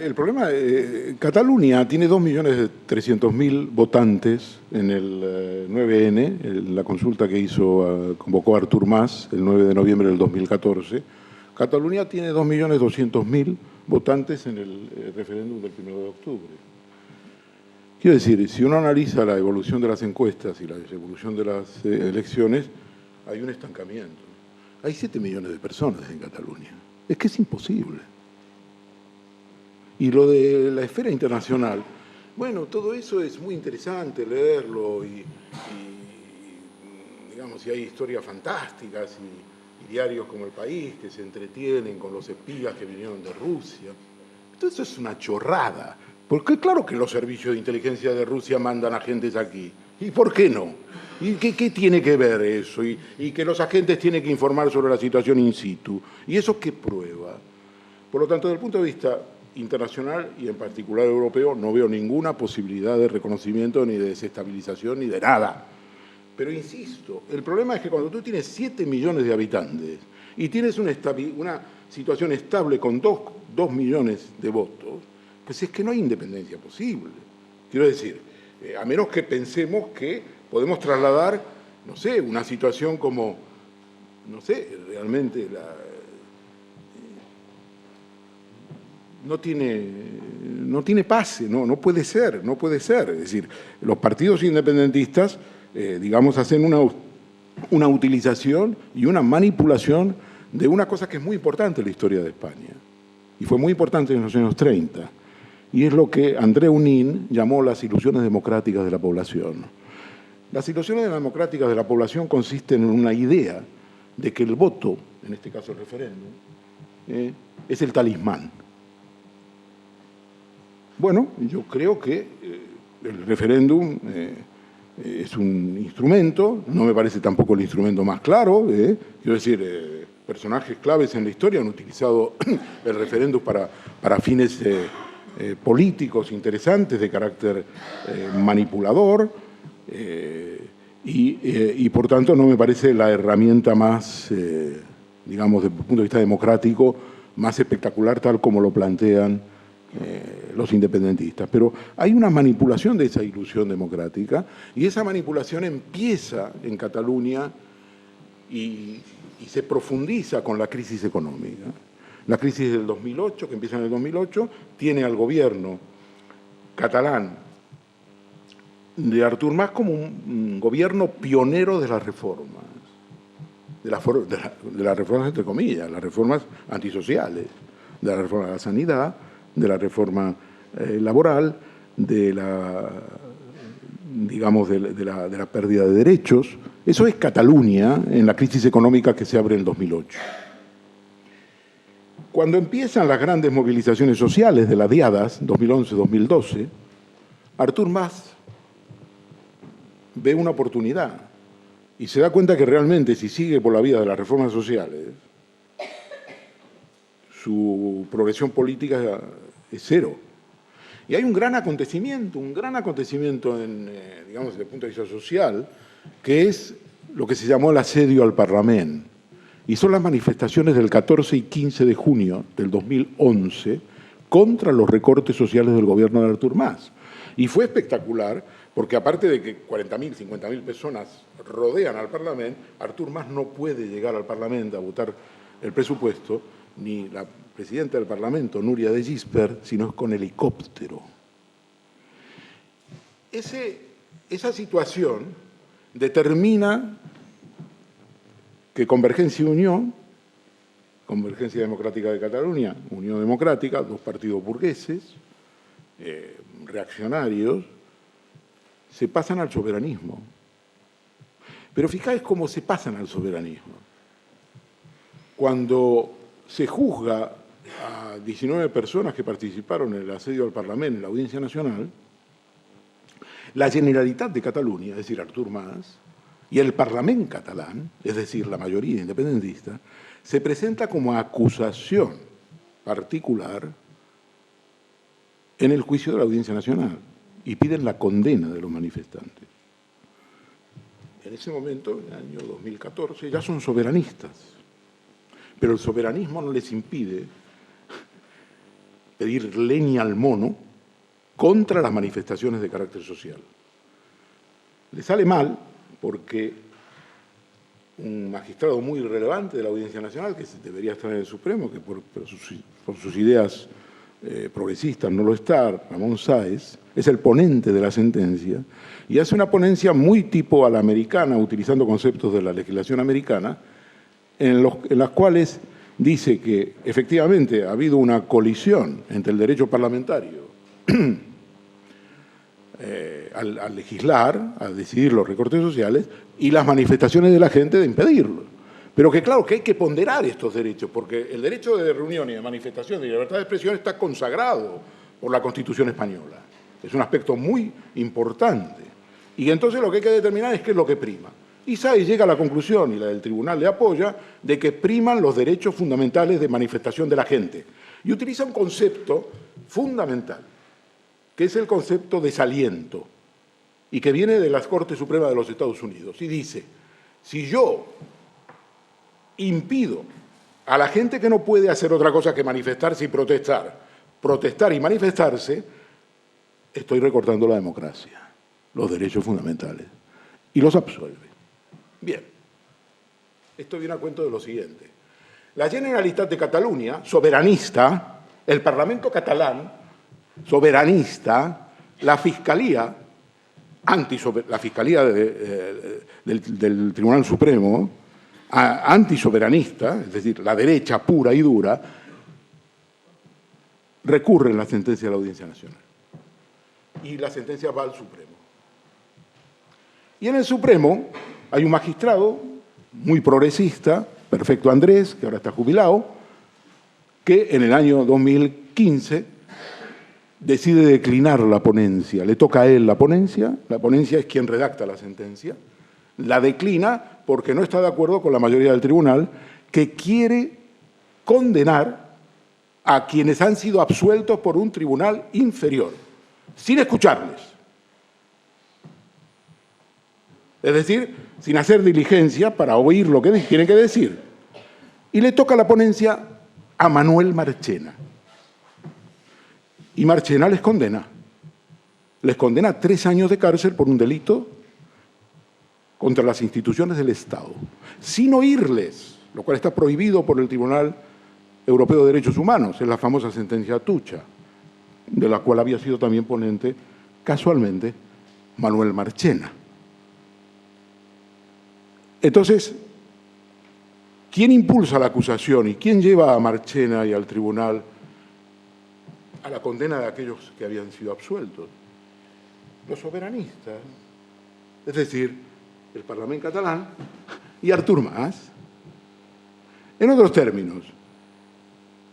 Cataluña tiene 2.300.000 votantes en el 9N, en la consulta que convocó Artur Mas el 9 de noviembre del 2014. Cataluña tiene 2.200.000 votantes en el referéndum del 1 de octubre. Quiero decir, si uno analiza la evolución de las encuestas y la evolución de las elecciones, hay un estancamiento. Hay 7 millones de personas en Cataluña. Es que es imposible. Y lo de la esfera internacional, bueno, todo eso es muy interesante leerlo y digamos, si hay historias fantásticas y diarios como El País que se entretienen con los espías que vinieron de Rusia. Todo eso es una chorrada, porque claro que los servicios de inteligencia de Rusia mandan agentes aquí. ¿Y por qué no? ¿Y qué tiene que ver eso? Y que los agentes tienen que informar sobre la situación in situ. ¿Y eso qué prueba? Por lo tanto, desde el punto de vista internacional y en particular europeo, no veo ninguna posibilidad de reconocimiento ni de desestabilización ni de nada. Pero insisto, el problema es que cuando tú tienes 7 millones de habitantes y tienes una situación estable con 2 millones de votos, pues es que no hay independencia posible. Quiero decir, a menos que pensemos que podemos trasladar, no sé, una situación como, no sé, realmente no tiene pase, no puede ser. Es decir, los partidos independentistas, digamos, hacen una utilización y una manipulación de una cosa que es muy importante en la historia de España. Y fue muy importante en los años 30. Y es lo que André Unín llamó las ilusiones democráticas de la población. Las ilusiones democráticas de la población consisten en una idea de que el voto, en este caso el referéndum, es el talismán. Bueno, yo creo que el referéndum es un instrumento, no me parece tampoco el instrumento más claro. Quiero decir, personajes claves en la historia han utilizado el referéndum para fines políticos interesantes de carácter manipulador y por tanto no me parece la herramienta más, digamos, desde el punto de vista democrático, más espectacular tal como lo plantean los independentistas. Pero hay una manipulación de esa ilusión democrática y esa manipulación empieza en Cataluña y se profundiza con la crisis económica. La crisis del 2008, que empieza en el 2008, tiene al gobierno catalán de Artur Mas como un gobierno pionero de las reformas, de las reformas entre comillas, las reformas antisociales, de la reforma de la sanidad, de la reforma laboral, de la pérdida de derechos. Eso es Cataluña en la crisis económica que se abre en el 2008. Cuando empiezan las grandes movilizaciones sociales de las diadas, 2011-2012, Artur Mas ve una oportunidad y se da cuenta que realmente si sigue por la vía de las reformas sociales, su progresión política es cero. Y hay un gran acontecimiento digamos, desde el punto de vista social, que es lo que se llamó el asedio al Parlamento. Y son las manifestaciones del 14 y 15 de junio del 2011 contra los recortes sociales del gobierno de Artur Mas. Y fue espectacular, porque aparte de que 40.000, 50.000 personas rodean al Parlamento, Artur Mas no puede llegar al Parlamento a votar el presupuesto, ni la presidenta del Parlamento, Núria de Gispert, sino con helicóptero. Esa situación determina que Convergencia y Unión, Convergencia Democrática de Cataluña, Unión Democrática, dos partidos burgueses, reaccionarios, se pasan al soberanismo. Pero fijáis cómo se pasan al soberanismo. Cuando se juzga a 19 personas que participaron en el asedio al Parlamento en la Audiencia Nacional, la Generalitat de Cataluña, es decir, Artur Mas, y el Parlament catalán, es decir, la mayoría independentista, se presenta como acusación particular en el juicio de la Audiencia Nacional y piden la condena de los manifestantes. En ese momento, en el año 2014, ya son soberanistas, pero el soberanismo no les impide pedir leña al mono contra las manifestaciones de carácter social. Le sale mal porque un magistrado muy relevante de la Audiencia Nacional, que debería estar en el Supremo, que por sus ideas progresistas no lo está, Ramón Sáez, es el ponente de la sentencia, y hace una ponencia muy tipo a la americana, utilizando conceptos de la legislación americana, en las cuales dice que efectivamente ha habido una colisión entre el derecho parlamentario al legislar, a decidir los recortes sociales, y las manifestaciones de la gente de impedirlo. Pero que claro, que hay que ponderar estos derechos, porque el derecho de reunión y de manifestación y de libertad de expresión está consagrado por la Constitución española. Es un aspecto muy importante. Y entonces lo que hay que determinar es qué es lo que prima. Y Sáez llega a la conclusión, y la del tribunal le apoya, de que priman los derechos fundamentales de manifestación de la gente. Y utiliza un concepto fundamental, que es el concepto de desaliento, y que viene de la Corte Suprema de los Estados Unidos. Y dice, si yo impido a la gente que no puede hacer otra cosa que manifestarse y protestar y manifestarse, estoy recortando la democracia, los derechos fundamentales, y los absuelve. Bien, esto viene a cuento de lo siguiente. La Generalitat de Cataluña, soberanista, el Parlamento catalán, soberanista, la Fiscalía, la Fiscalía del Tribunal Supremo, antisoberanista, es decir, la derecha pura y dura, recurre en la sentencia de la Audiencia Nacional. Y la sentencia va al Supremo. Y en el Supremo hay un magistrado muy progresista, Perfecto Andrés, que ahora está jubilado, que en el año 2015 decide declinar la ponencia. Le toca a él la ponencia es quien redacta la sentencia, la declina porque no está de acuerdo con la mayoría del tribunal, que quiere condenar a quienes han sido absueltos por un tribunal inferior, sin escucharles. Es decir, sin hacer diligencia para oír lo que tienen que decir. Y le toca la ponencia a Manuel Marchena. Y Marchena les condena. Les condena a 3 años de cárcel por un delito contra las instituciones del Estado, sin oírles, lo cual está prohibido por el Tribunal Europeo de Derechos Humanos, es la famosa sentencia Atucha, de la cual había sido también ponente, casualmente, Manuel Marchena. Entonces, ¿quién impulsa la acusación y quién lleva a Marchena y al tribunal a la condena de aquellos que habían sido absueltos? Los soberanistas, es decir, el Parlamento catalán y Artur Mas. En otros términos,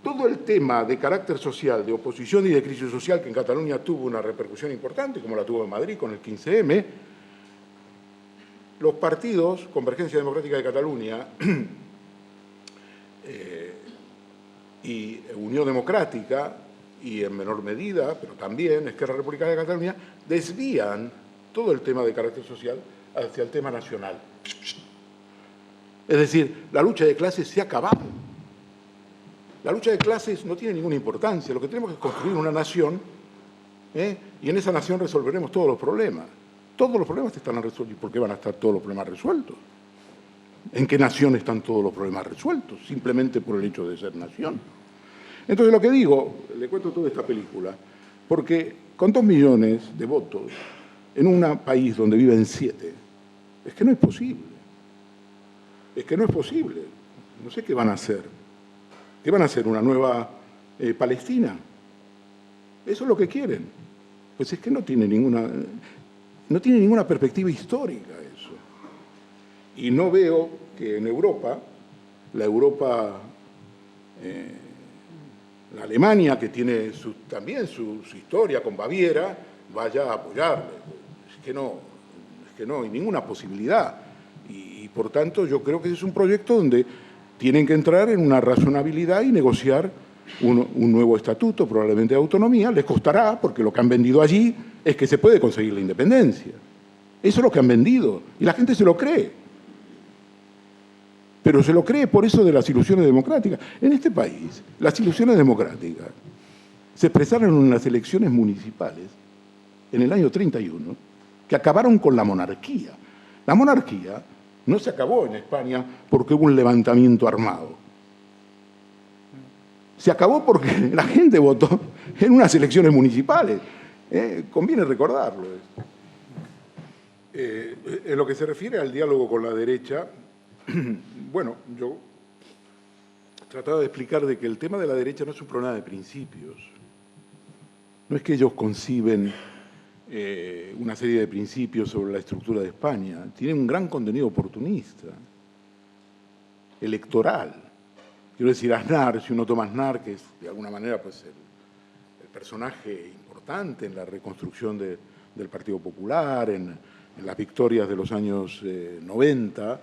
todo el tema de carácter social, de oposición y de crisis social que en Cataluña tuvo una repercusión importante, como la tuvo en Madrid con el 15M, los partidos, Convergencia Democrática de Cataluña y Unión Democrática, y en menor medida, pero también Esquerra Republicana de Cataluña, desvían todo el tema de carácter social hacia el tema nacional. Es decir, la lucha de clases se ha acabado. La lucha de clases no tiene ninguna importancia. Lo que tenemos es construir una nación, y en esa nación resolveremos todos los problemas. Todos los problemas estarán resueltos. ¿Y por qué van a estar todos los problemas resueltos? ¿En qué nación están todos los problemas resueltos? Simplemente por el hecho de ser nación. Entonces, lo que digo, le cuento toda esta película, porque con 2 millones de votos, en un país donde viven 7, es que no es posible. Es que no es posible. No sé qué van a hacer. ¿Qué van a hacer? ¿Una nueva Palestina? ¿Eso es lo que quieren? Pues es que no tiene ninguna perspectiva histórica eso. Y no veo que en Europa, la Europa la Alemania, que tiene también su historia con Baviera, vaya a apoyarle. Es que no hay ninguna posibilidad. Y por tanto yo creo que es un proyecto donde tienen que entrar en una razonabilidad y negociar un nuevo estatuto, probablemente de autonomía. Les costará, porque lo que han vendido allí es que se puede conseguir la independencia. Eso es lo que han vendido, y la gente se lo cree. Pero se lo cree por eso de las ilusiones democráticas. En este país, las ilusiones democráticas se expresaron en las elecciones municipales en el año 31, que acabaron con la monarquía. La monarquía no se acabó en España porque hubo un levantamiento armado. Se acabó porque la gente votó en unas elecciones municipales. Conviene recordarlo. En lo que se refiere al diálogo con la derecha, bueno, yo trataba de explicar de que el tema de la derecha no es un problema de principios. No es que ellos conciben una serie de principios sobre la estructura de España. Tienen un gran contenido oportunista, electoral. Quiero decir, Aznar, si uno toma Aznar, que es de alguna manera pues, el personaje importante en la reconstrucción del Partido Popular, en las victorias de los años 90,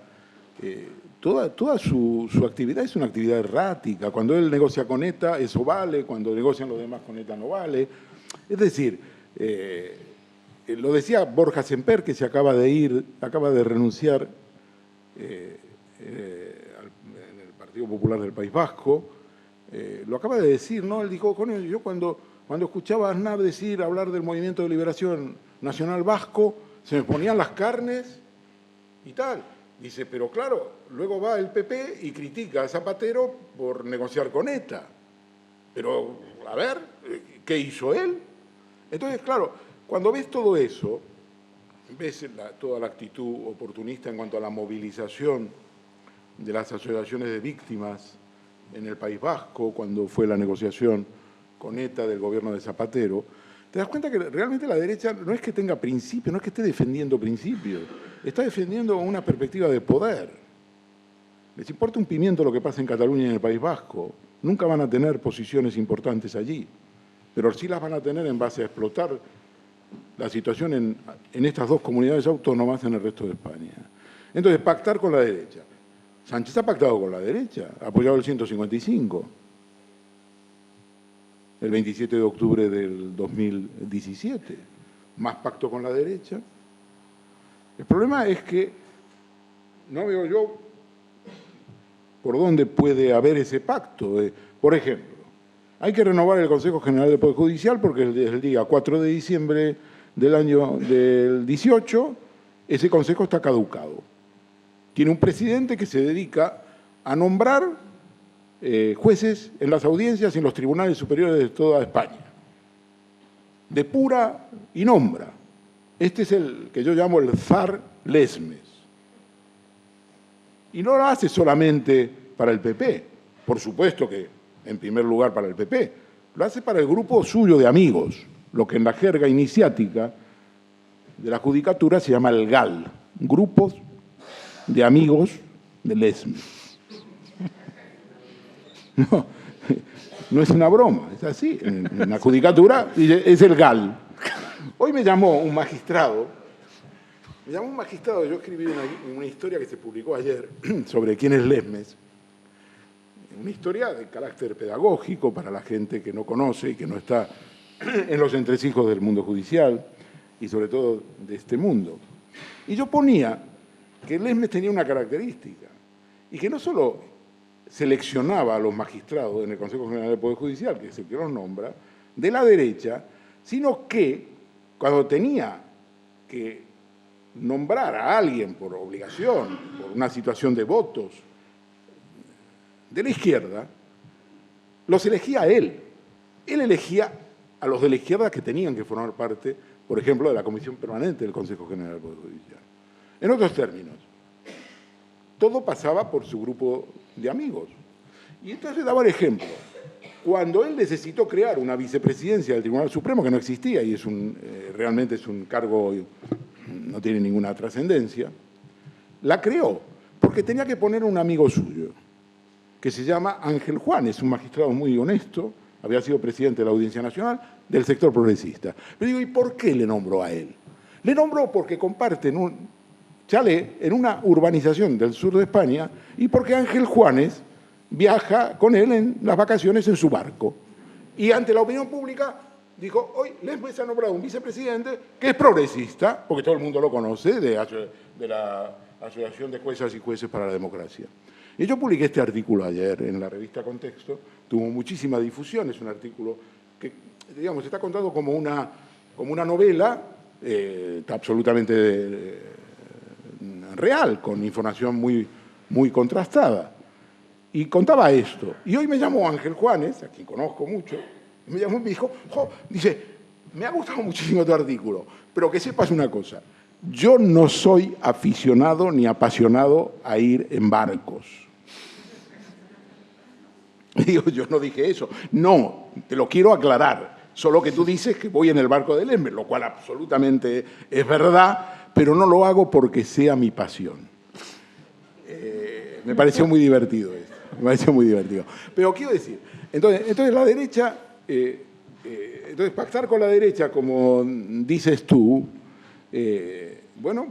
toda su actividad es una actividad errática. Cuando él negocia con ETA, eso vale. Cuando negocian los demás con ETA, no vale. Es decir, lo decía Borja Semper, que se acaba de renunciar en el Partido Popular del País Vasco, lo acaba de decir, ¿no? Él dijo, yo cuando escuchaba a Aznar hablar del Movimiento de Liberación Nacional Vasco, se me ponían las carnes y tal. Dice, pero claro, luego va el PP y critica a Zapatero por negociar con ETA. Pero, a ver, ¿qué hizo él? Entonces, claro, cuando ves todo eso, ves toda la actitud oportunista en cuanto a la movilización de las asociaciones de víctimas en el País Vasco, cuando fue la negociación con ETA del gobierno de Zapatero, te das cuenta que realmente la derecha no es que tenga principios, no es que esté defendiendo principios, está defendiendo una perspectiva de poder. Les importa un pimiento lo que pasa en Cataluña y en el País Vasco. Nunca van a tener posiciones importantes allí, pero sí las van a tener en base a explotar la situación en estas dos comunidades autónomas en el resto de España. Entonces, pactar con la derecha. Sánchez ha pactado con la derecha, ha apoyado el 155. El 27 de octubre del 2017, más pacto con la derecha. El problema es que no veo yo por dónde puede haber ese pacto. Por ejemplo, hay que renovar el Consejo General del Poder Judicial porque desde el día 4 de diciembre del año del 18, ese consejo está caducado. Tiene un presidente que se dedica a nombrar jueces en las audiencias y en los tribunales superiores de toda España. Depura y nombra. Este es el que yo llamo el zar Lesmes. Y no lo hace solamente para el PP, por supuesto que en primer lugar para el PP, lo hace para el grupo suyo de amigos, lo que en la jerga iniciática de la judicatura se llama el GAL, grupos de amigos de Lesmes. No es una broma, es así. En la judicatura es el GAL. Hoy me llamó un magistrado, yo escribí una historia que se publicó ayer sobre quién es Lesmes, una historia de carácter pedagógico para la gente que no conoce y que no está en los entresijos del mundo judicial y sobre todo de este mundo. Y yo ponía que Lesmes tenía una característica y que no solo seleccionaba a los magistrados en el Consejo General del Poder Judicial, que es el que los nombra, de la derecha, sino que cuando tenía que nombrar a alguien por obligación, por una situación de votos de la izquierda, los elegía a él. Él elegía a los de la izquierda que tenían que formar parte, por ejemplo, de la Comisión Permanente del Consejo General del Poder Judicial. En otros términos, todo pasaba por su grupo de amigos. Y entonces daba el ejemplo. Cuando él necesitó crear una vicepresidencia del Tribunal Supremo, que no existía y realmente es un cargo, no tiene ninguna trascendencia, la creó porque tenía que poner un amigo suyo, que se llama Ángel Juanes, un magistrado muy honesto, había sido presidente de la Audiencia Nacional del sector progresista. Pero digo, ¿y por qué le nombro a él? Le nombro porque comparten un chalet en una urbanización del sur de España y porque Ángel Juanes viaja con él en las vacaciones en su barco. Y ante la opinión pública dijo, hoy les ha nombrado un vicepresidente que es progresista, porque todo el mundo lo conoce, de la Asociación de Juezas y Jueces para la Democracia. Y yo publiqué este artículo ayer en la revista Contexto, tuvo muchísima difusión, es un artículo que, digamos, está contado como una novela absolutamente real, con información muy contrastada. Y contaba esto. Y hoy me llamó Ángel Juanes, a quien conozco mucho, me llamó y me dijo, dice, me ha gustado muchísimo tu artículo, pero que sepas una cosa, yo no soy aficionado ni apasionado a ir en barcos. Y digo, yo no dije eso. No, te lo quiero aclarar. Solo que tú dices que voy en el barco del Esmer, lo cual absolutamente es verdad, pero no lo hago porque sea mi pasión. Me pareció muy divertido esto. Me pareció muy divertido. Pero quiero decir, entonces la derecha, entonces pactar con la derecha, como dices tú, bueno,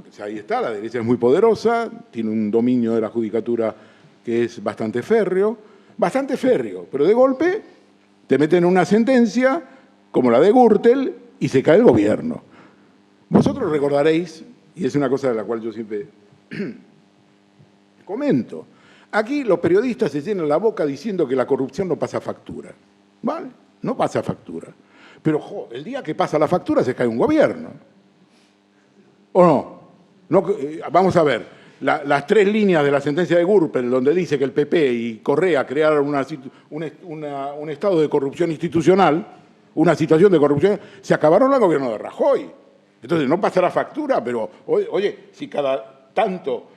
pues ahí está, la derecha es muy poderosa, tiene un dominio de la judicatura que es bastante férreo, pero de golpe te meten una sentencia como la de Gürtel y se cae el gobierno. Vosotros recordaréis, y es una cosa de la cual yo siempre comento, aquí los periodistas se llenan la boca diciendo que la corrupción no pasa factura. ¿Vale? No pasa factura. Pero el día que pasa la factura se cae un gobierno. ¿O no? Vamos a ver. Las tres líneas de la sentencia de Gürtel, donde dice que el PP y Correa crearon un estado de corrupción institucional, una situación de corrupción, se acabaron al gobierno de Rajoy. Entonces, no pasa la factura, pero, oye, si cada tanto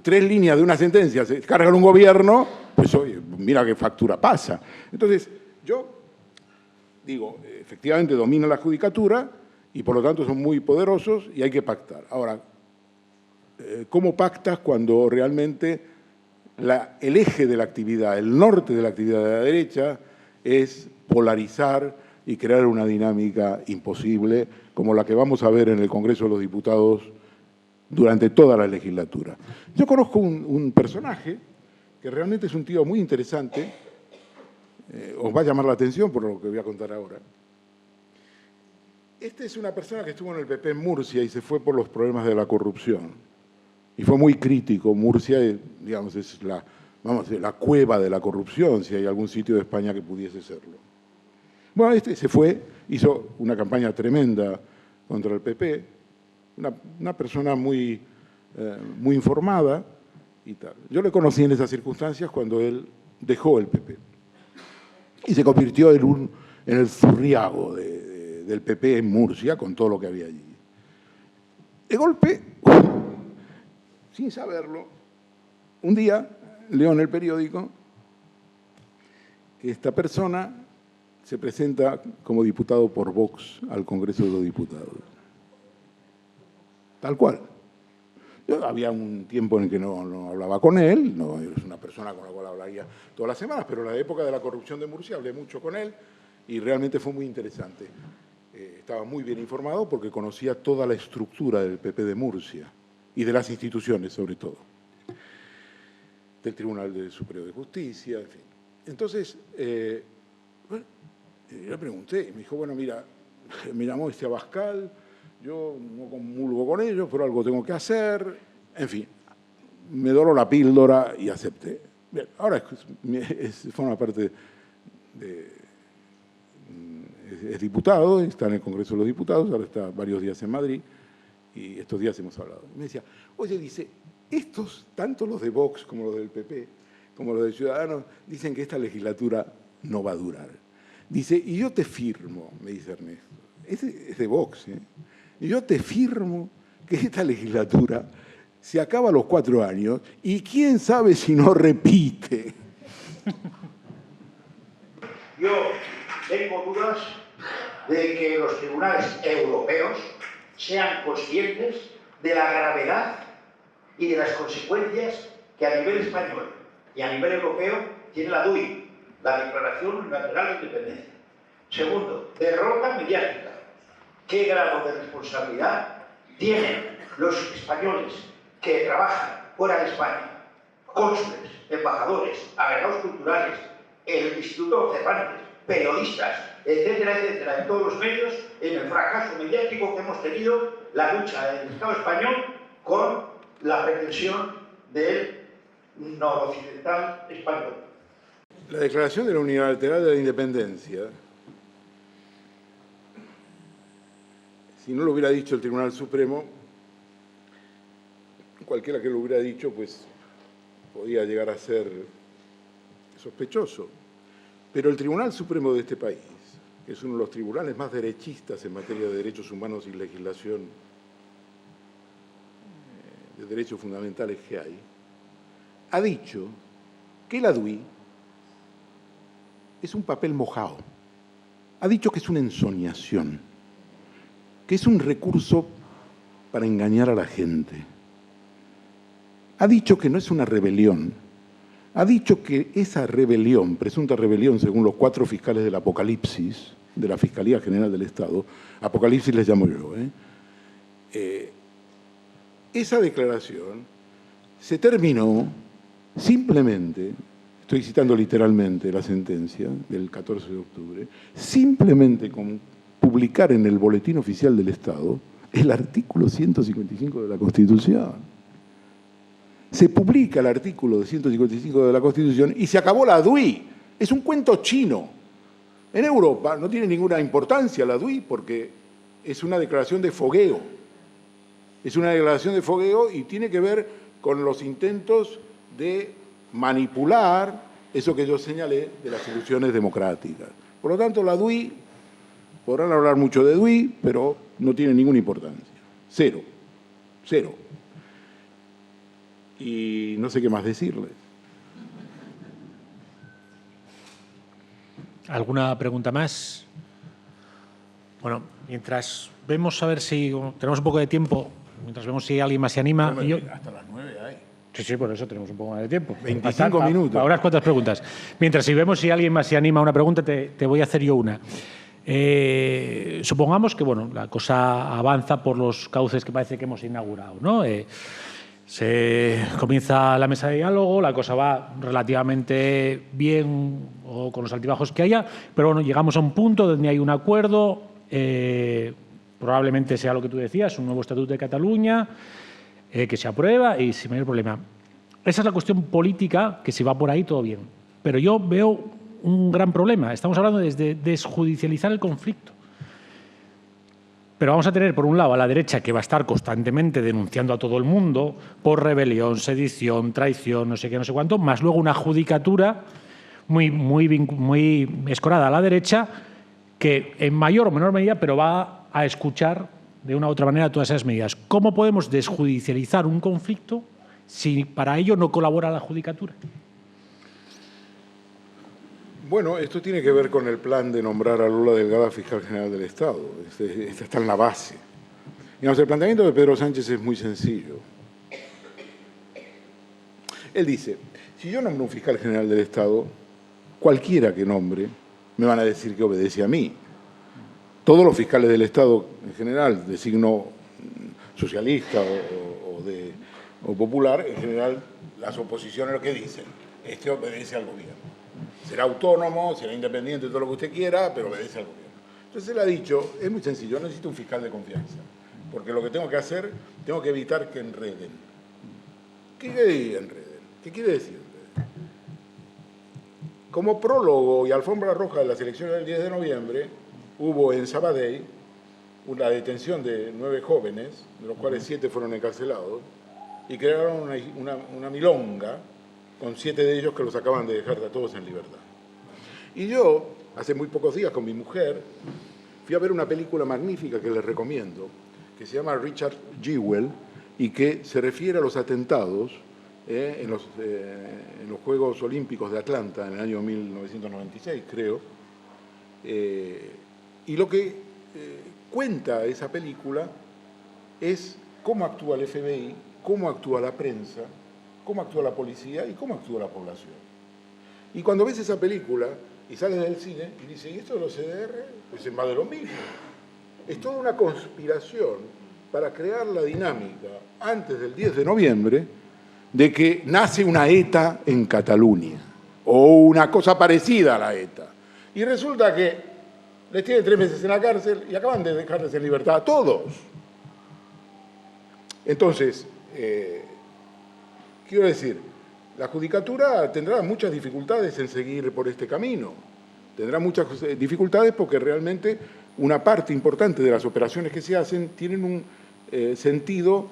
tres líneas de una sentencia se cargan un gobierno, pues, oye, mira qué factura pasa. Entonces, yo digo, efectivamente domina la judicatura y, por lo tanto, son muy poderosos y hay que pactar. Ahora, ¿cómo pactas cuando realmente el eje de la actividad, el norte de la actividad de la derecha es polarizar y crear una dinámica imposible como la que vamos a ver en el Congreso de los Diputados durante toda la legislatura? Yo conozco un personaje que realmente es un tío muy interesante, os va a llamar la atención por lo que voy a contar ahora. Esta es una persona que estuvo en el PP en Murcia y se fue por los problemas de la corrupción. Y fue muy crítico. Murcia, digamos, es la cueva de la corrupción, si hay algún sitio de España que pudiese serlo. Bueno, se fue, hizo una campaña tremenda contra el PP, una persona muy informada y tal. Yo le conocí en esas circunstancias cuando él dejó el PP y se convirtió en el zurriago del PP en Murcia, con todo lo que había allí. De golpe, sin saberlo, un día leo en el periódico que esta persona se presenta como diputado por Vox al Congreso de los Diputados. Tal cual. Yo había un tiempo en el que no hablaba con él, no es una persona con la cual hablaría todas las semanas, pero en la época de la corrupción de Murcia hablé mucho con él y realmente fue muy interesante. Estaba muy bien informado porque conocía toda la estructura del PP de Murcia y de las instituciones, sobre todo, del Tribunal Superior de Justicia, en fin. Entonces, bueno, yo le pregunté, y me dijo, bueno, mira, me llamó Abascal, yo no comulgo con ellos, pero algo tengo que hacer, en fin, me doró la píldora y acepté. Bien, ahora forma parte es diputado, está en el Congreso de los Diputados, ahora está varios días en Madrid, y estos días hemos hablado. Me decía, oye, dice, estos, tanto los de Vox como los del PP, como los de Ciudadanos, dicen que esta legislatura no va a durar. Dice, y yo te firmo, me dice Ernesto, es de Vox, y yo te firmo que esta legislatura se acaba a los 4 años y quién sabe si no repite. Yo tengo dudas de que los tribunales europeos sean conscientes de la gravedad y de las consecuencias que a nivel español y a nivel europeo tiene la DUI, la Declaración Unilateral de Independencia. Segundo, derrota mediática. ¿Qué grado de responsabilidad tienen los españoles que trabajan fuera de España? Cónsules, embajadores, agregados culturales, el Instituto Cervantes, periodistas, etcétera, etcétera, en todos los medios, en el fracaso mediático que hemos tenido, la lucha del Estado español con la pretensión del noroccidental español. La Declaración de la Unilateral de la Independencia, si no lo hubiera dicho el Tribunal Supremo, cualquiera que lo hubiera dicho, pues podía llegar a ser sospechoso. Pero el Tribunal Supremo de este país, que es uno de los tribunales más derechistas en materia de derechos humanos y legislación de derechos fundamentales que hay, ha dicho que la DUI es un papel mojado. Ha dicho que es una ensoñación, que es un recurso para engañar a la gente. Ha dicho que no es una rebelión. Ha dicho que esa rebelión, presunta rebelión según los 4 fiscales del Apocalipsis, de la Fiscalía General del Estado, Apocalipsis les llamo yo, esa declaración se terminó simplemente, estoy citando literalmente la sentencia del 14 de octubre, simplemente con publicar en el Boletín Oficial del Estado el artículo 155 de la Constitución. Se publica el artículo 155 de la Constitución y se acabó la DUI. Es un cuento chino. En Europa no tiene ninguna importancia la DUI porque es una declaración de fogueo. Es una declaración de fogueo y tiene que ver con los intentos de manipular eso que yo señalé de las soluciones democráticas. Por lo tanto, la DUI, podrán hablar mucho de DUI, pero no tiene ninguna importancia. Cero. Cero. Y no sé qué más decirles. ¿Alguna pregunta más? Bueno, mientras vemos a ver si tenemos un poco de tiempo, mientras vemos si alguien más se anima. Bueno, hasta las 9 hay. Sí, por eso tenemos un poco más de tiempo. 25 minutos. Para unas cuantas preguntas. Mientras si vemos si alguien más se anima a una pregunta, te voy a hacer yo una. Supongamos que bueno, la cosa avanza por los cauces que parece que hemos inaugurado, ¿no? Se comienza la mesa de diálogo, la cosa va relativamente bien o con los altibajos que haya, pero bueno, llegamos a un punto donde hay un acuerdo, probablemente sea lo que tú decías, un nuevo Estatuto de Cataluña, que se aprueba y sin mayor problema. Esa es la cuestión política, que si va por ahí todo bien. Pero yo veo un gran problema. Estamos hablando de desjudicializar el conflicto. Pero vamos a tener, por un lado, a la derecha que va a estar constantemente denunciando a todo el mundo por rebelión, sedición, traición, no sé qué, no sé cuánto, más luego una judicatura muy escorada a la derecha que en mayor o menor medida, pero va a escuchar de una u otra manera todas esas medidas. ¿Cómo podemos desjudicializar un conflicto si para ello no colabora la judicatura? Bueno, esto tiene que ver con el plan de nombrar a Lola Delgado fiscal general del Estado. Esta está en la base. Digamos, el planteamiento de Pedro Sánchez es muy sencillo. Él dice, si yo nombro un fiscal general del Estado, cualquiera que nombre, me van a decir que obedece a mí. Todos los fiscales del Estado en general, de signo socialista o popular, en general las oposiciones lo que dicen, este obedece al gobierno. Será autónomo, será independiente, todo lo que usted quiera, pero obedece al gobierno. Entonces él ha dicho, es muy sencillo, yo necesito un fiscal de confianza, porque lo que tengo que hacer, tengo que evitar que enreden. ¿Qué enreden? ¿Qué quiere decir enreden? Como prólogo y alfombra roja de las elecciones del 10 de noviembre, hubo en Sabadell una detención de 9 jóvenes, de los cuales 7 fueron encarcelados, y crearon una milonga con 7 de ellos que los acaban de dejar a todos en libertad. Y yo, hace muy pocos días con mi mujer, fui a ver una película magnífica que les recomiendo, que se llama Richard Jewell, y que se refiere a los atentados en los Juegos Olímpicos de Atlanta en el año 1996, creo. Y lo que cuenta esa película es cómo actúa el FBI, cómo actúa la prensa, cómo actúa la policía y cómo actúa la población. Y cuando ves esa película y sales del cine y dices, ¿y esto de los CDR? Pues es más de lo mismo. Es toda una conspiración para crear la dinámica antes del 10 de noviembre de que nace una ETA en Cataluña o una cosa parecida a la ETA. Y resulta que les tienen 3 meses en la cárcel y acaban de dejarles en libertad a todos. Entonces, quiero decir, la judicatura tendrá muchas dificultades en seguir por este camino. Tendrá muchas dificultades porque realmente una parte importante de las operaciones que se hacen tienen un sentido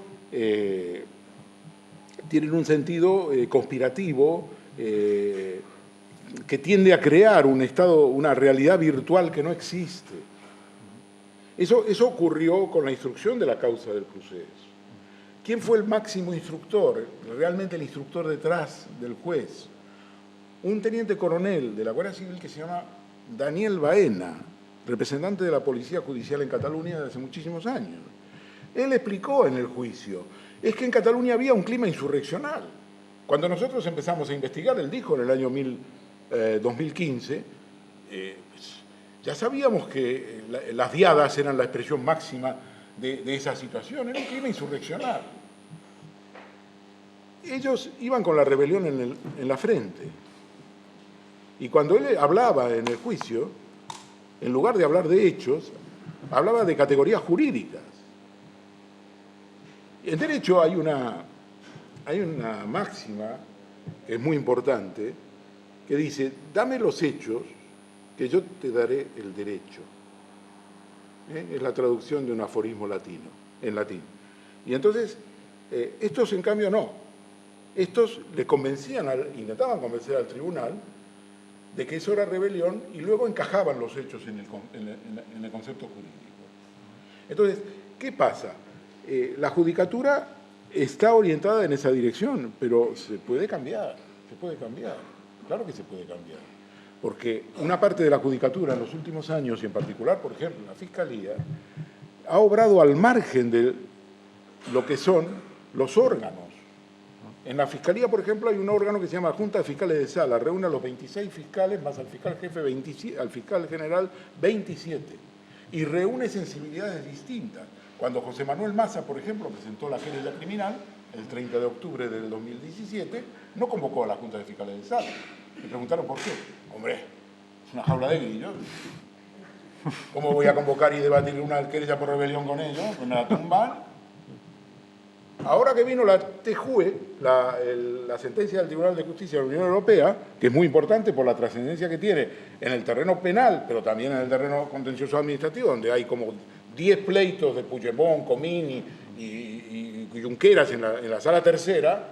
conspirativo que tiende a crear un estado, una realidad virtual que no existe. Eso ocurrió con la instrucción de la causa del Procés. ¿Quién fue el máximo instructor, realmente el instructor detrás del juez? Un teniente coronel de la Guardia Civil que se llama Daniel Baena, representante de la Policía Judicial en Cataluña desde hace muchísimos años. Él explicó en el juicio, es que en Cataluña había un clima insurreccional. Cuando nosotros empezamos a investigar, él dijo en el año 2015, ya sabíamos que las diadas eran la expresión máxima de esa situación, era un clima insurreccional. Ellos iban con la rebelión en la frente. Y cuando él hablaba en el juicio, en lugar de hablar de hechos, hablaba de categorías jurídicas. En derecho hay una máxima que es muy importante, que dice, dame los hechos, que yo te daré el derecho. Es la traducción de un aforismo en latín. Y entonces, estos en cambio no. Estos le intentaban convencer al tribunal de que eso era rebelión y luego encajaban los hechos en el concepto jurídico. Entonces, ¿qué pasa? La judicatura está orientada en esa dirección, pero se puede cambiar, claro que se puede cambiar. Porque una parte de la judicatura en los últimos años, y en particular, por ejemplo, la Fiscalía, ha obrado al margen de lo que son los órganos. En la Fiscalía, por ejemplo, hay un órgano que se llama Junta de Fiscales de Sala, reúne a los 26 fiscales más al fiscal jefe, al fiscal general 27, y reúne sensibilidades distintas. Cuando José Manuel Maza, por ejemplo, presentó la querella criminal, el 30 de octubre del 2017, no convocó a la Junta de Fiscales de Sala. Me preguntaron por qué. Hombre, es una jaula de grillos. ¿Cómo voy a convocar y debatir una querella por rebelión con ellos? Pues me la tumban. Ahora que vino la TJUE, la sentencia del Tribunal de Justicia de la Unión Europea, que es muy importante por la trascendencia que tiene en el terreno penal, pero también en el terreno contencioso administrativo, donde hay como 10 pleitos de Puigdemont, Comín y Junqueras en la sala tercera,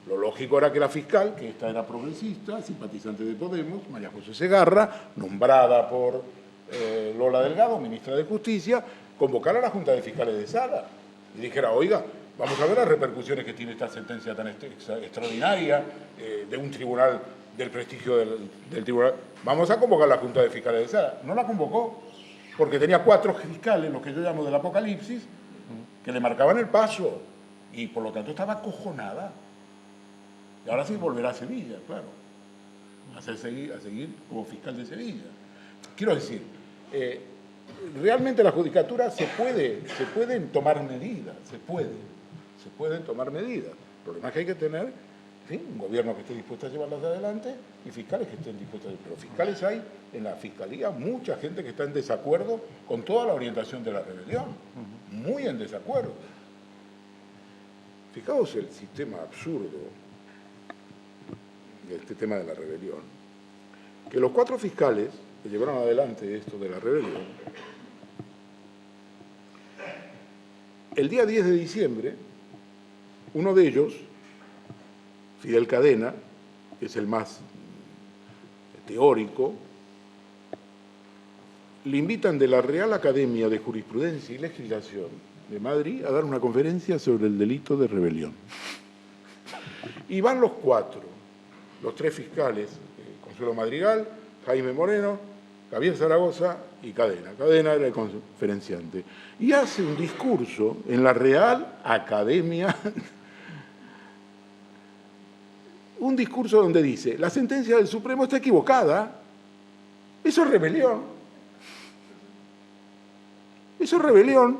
lo lógico era que la fiscal, que esta era progresista, simpatizante de Podemos, María José Segarra, nombrada por Lola Delgado, ministra de Justicia, convocara a la Junta de Fiscales de Sala y dijera, oiga, vamos a ver las repercusiones que tiene esta sentencia tan extraordinaria de un tribunal, del prestigio del tribunal. Vamos a convocar a la Junta de Fiscales de Sala. No la convocó, porque tenía 4 fiscales, lo que yo llamo del apocalipsis, que le marcaban el paso, y por lo tanto estaba acojonada. Y ahora sí volverá a Sevilla, claro, a seguir como fiscal de Sevilla. Quiero decir, realmente la judicatura se pueden tomar medidas, se pueden tomar medidas. El problema es que hay que tener, en fin, un gobierno que esté dispuesto a llevarlas adelante y fiscales que estén dispuestos a... Pero fiscales hay en la Fiscalía mucha gente que está en desacuerdo con toda la orientación de la rebelión, muy en desacuerdo. Fijaos el sistema absurdo de este tema de la rebelión, que los 4 fiscales que llevaron adelante esto de la rebelión, el día 10 de diciembre, uno de ellos, Fidel Cadena, que es el más teórico, le invitan de la Real Academia de Jurisprudencia y Legislación de Madrid a dar una conferencia sobre el delito de rebelión. Y van los 4, los 3 fiscales, Consuelo Madrigal, Jaime Moreno, Javier Zaragoza y Cadena. Cadena era el conferenciante. Y hace un discurso en la Real Academia un discurso donde dice, la sentencia del Supremo está equivocada. Eso es rebelión. Eso es rebelión.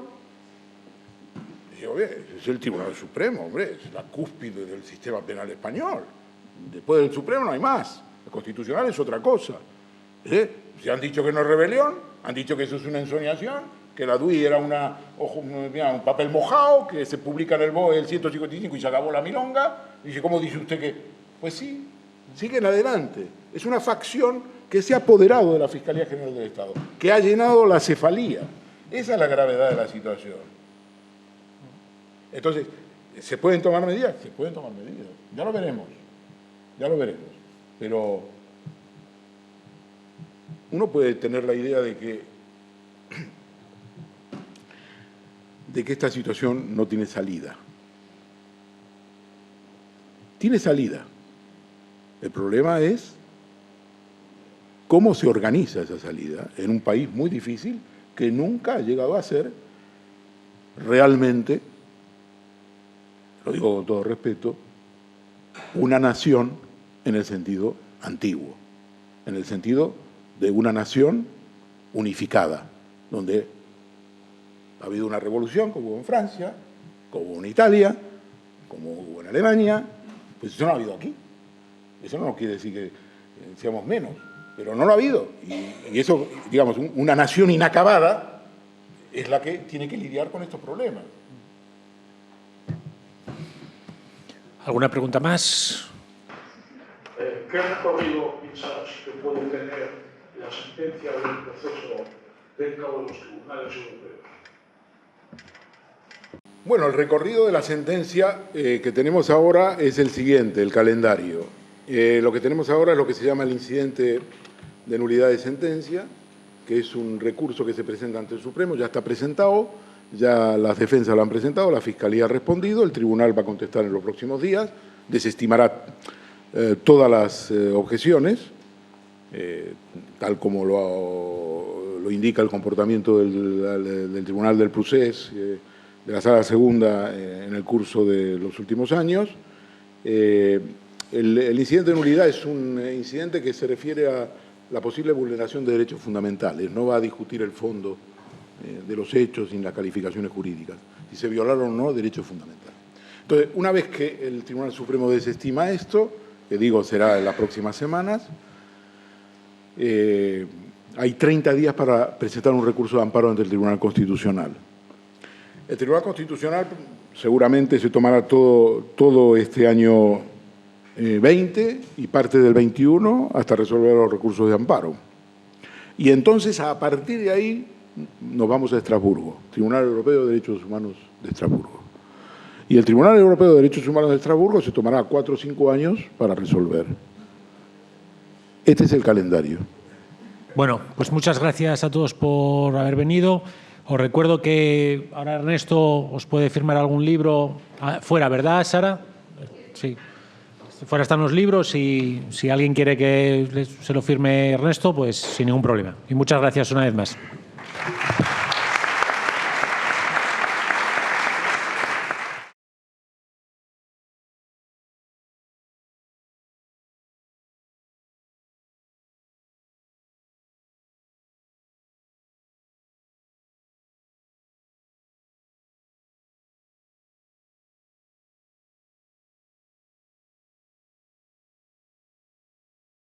Y digo, es el Tribunal Supremo, hombre, es la cúspide del sistema penal español. Después del Supremo no hay más. El Constitucional es otra cosa. Se han dicho que no es rebelión, han dicho que eso es una ensoñación, que la DUI era un papel mojado, que se publica en el BOE el 155 y se acabó la milonga. Y dice, ¿cómo dice usted que...? Pues sí, siguen adelante. Es una facción que se ha apoderado de la Fiscalía General del Estado, que ha llenado la cefalía. Esa es la gravedad de la situación. Entonces, ¿se pueden tomar medidas? Se pueden tomar medidas. Ya lo veremos. Ya lo veremos. Pero uno puede tener la idea de que esta situación no tiene salida. Tiene salida. El problema es cómo se organiza esa salida en un país muy difícil que nunca ha llegado a ser realmente, lo digo con todo respeto, una nación en el sentido antiguo, en el sentido de una nación unificada, donde ha habido una revolución, como hubo en Francia, como hubo en Italia, como hubo en Alemania, pues eso no ha habido aquí. Eso no quiere decir que seamos menos, pero no lo ha habido. Y eso, digamos, una nación inacabada es la que tiene que lidiar con estos problemas. ¿Alguna pregunta más? ¿Qué recorrido piensas que puede tener la sentencia del proceso dentro de los tribunales europeos? Bueno, el recorrido de la sentencia que tenemos ahora es el siguiente, el calendario. Lo que tenemos ahora es lo que se llama el incidente de nulidad de sentencia, que es un recurso que se presenta ante el Supremo, ya está presentado, ya las defensas lo han presentado, la Fiscalía ha respondido, el Tribunal va a contestar en los próximos días, desestimará todas las objeciones, tal como lo indica el comportamiento del Tribunal del Procés, de la Sala Segunda en el curso de los últimos años. El incidente de nulidad es un incidente que se refiere a la posible vulneración de derechos fundamentales, no va a discutir el fondo de los hechos ni las calificaciones jurídicas, si se violaron o no derechos fundamentales. Entonces, una vez que el Tribunal Supremo desestima esto, que digo será en las próximas semanas, hay 30 días para presentar un recurso de amparo ante el Tribunal Constitucional. El Tribunal Constitucional seguramente se tomará todo este año 20 y parte del 21 hasta resolver los recursos de amparo. Y entonces, a partir de ahí, nos vamos a Estrasburgo, Tribunal Europeo de Derechos Humanos de Estrasburgo. Y el Tribunal Europeo de Derechos Humanos de Estrasburgo se tomará 4 o 5 años para resolver. Este es el calendario. Bueno, pues muchas gracias a todos por haber venido. Os recuerdo que ahora Ernesto os puede firmar algún libro fuera, ¿verdad, Sara? Sí. Fuera están los libros y si alguien quiere que se lo firme Ernesto, pues sin ningún problema. Y muchas gracias una vez más.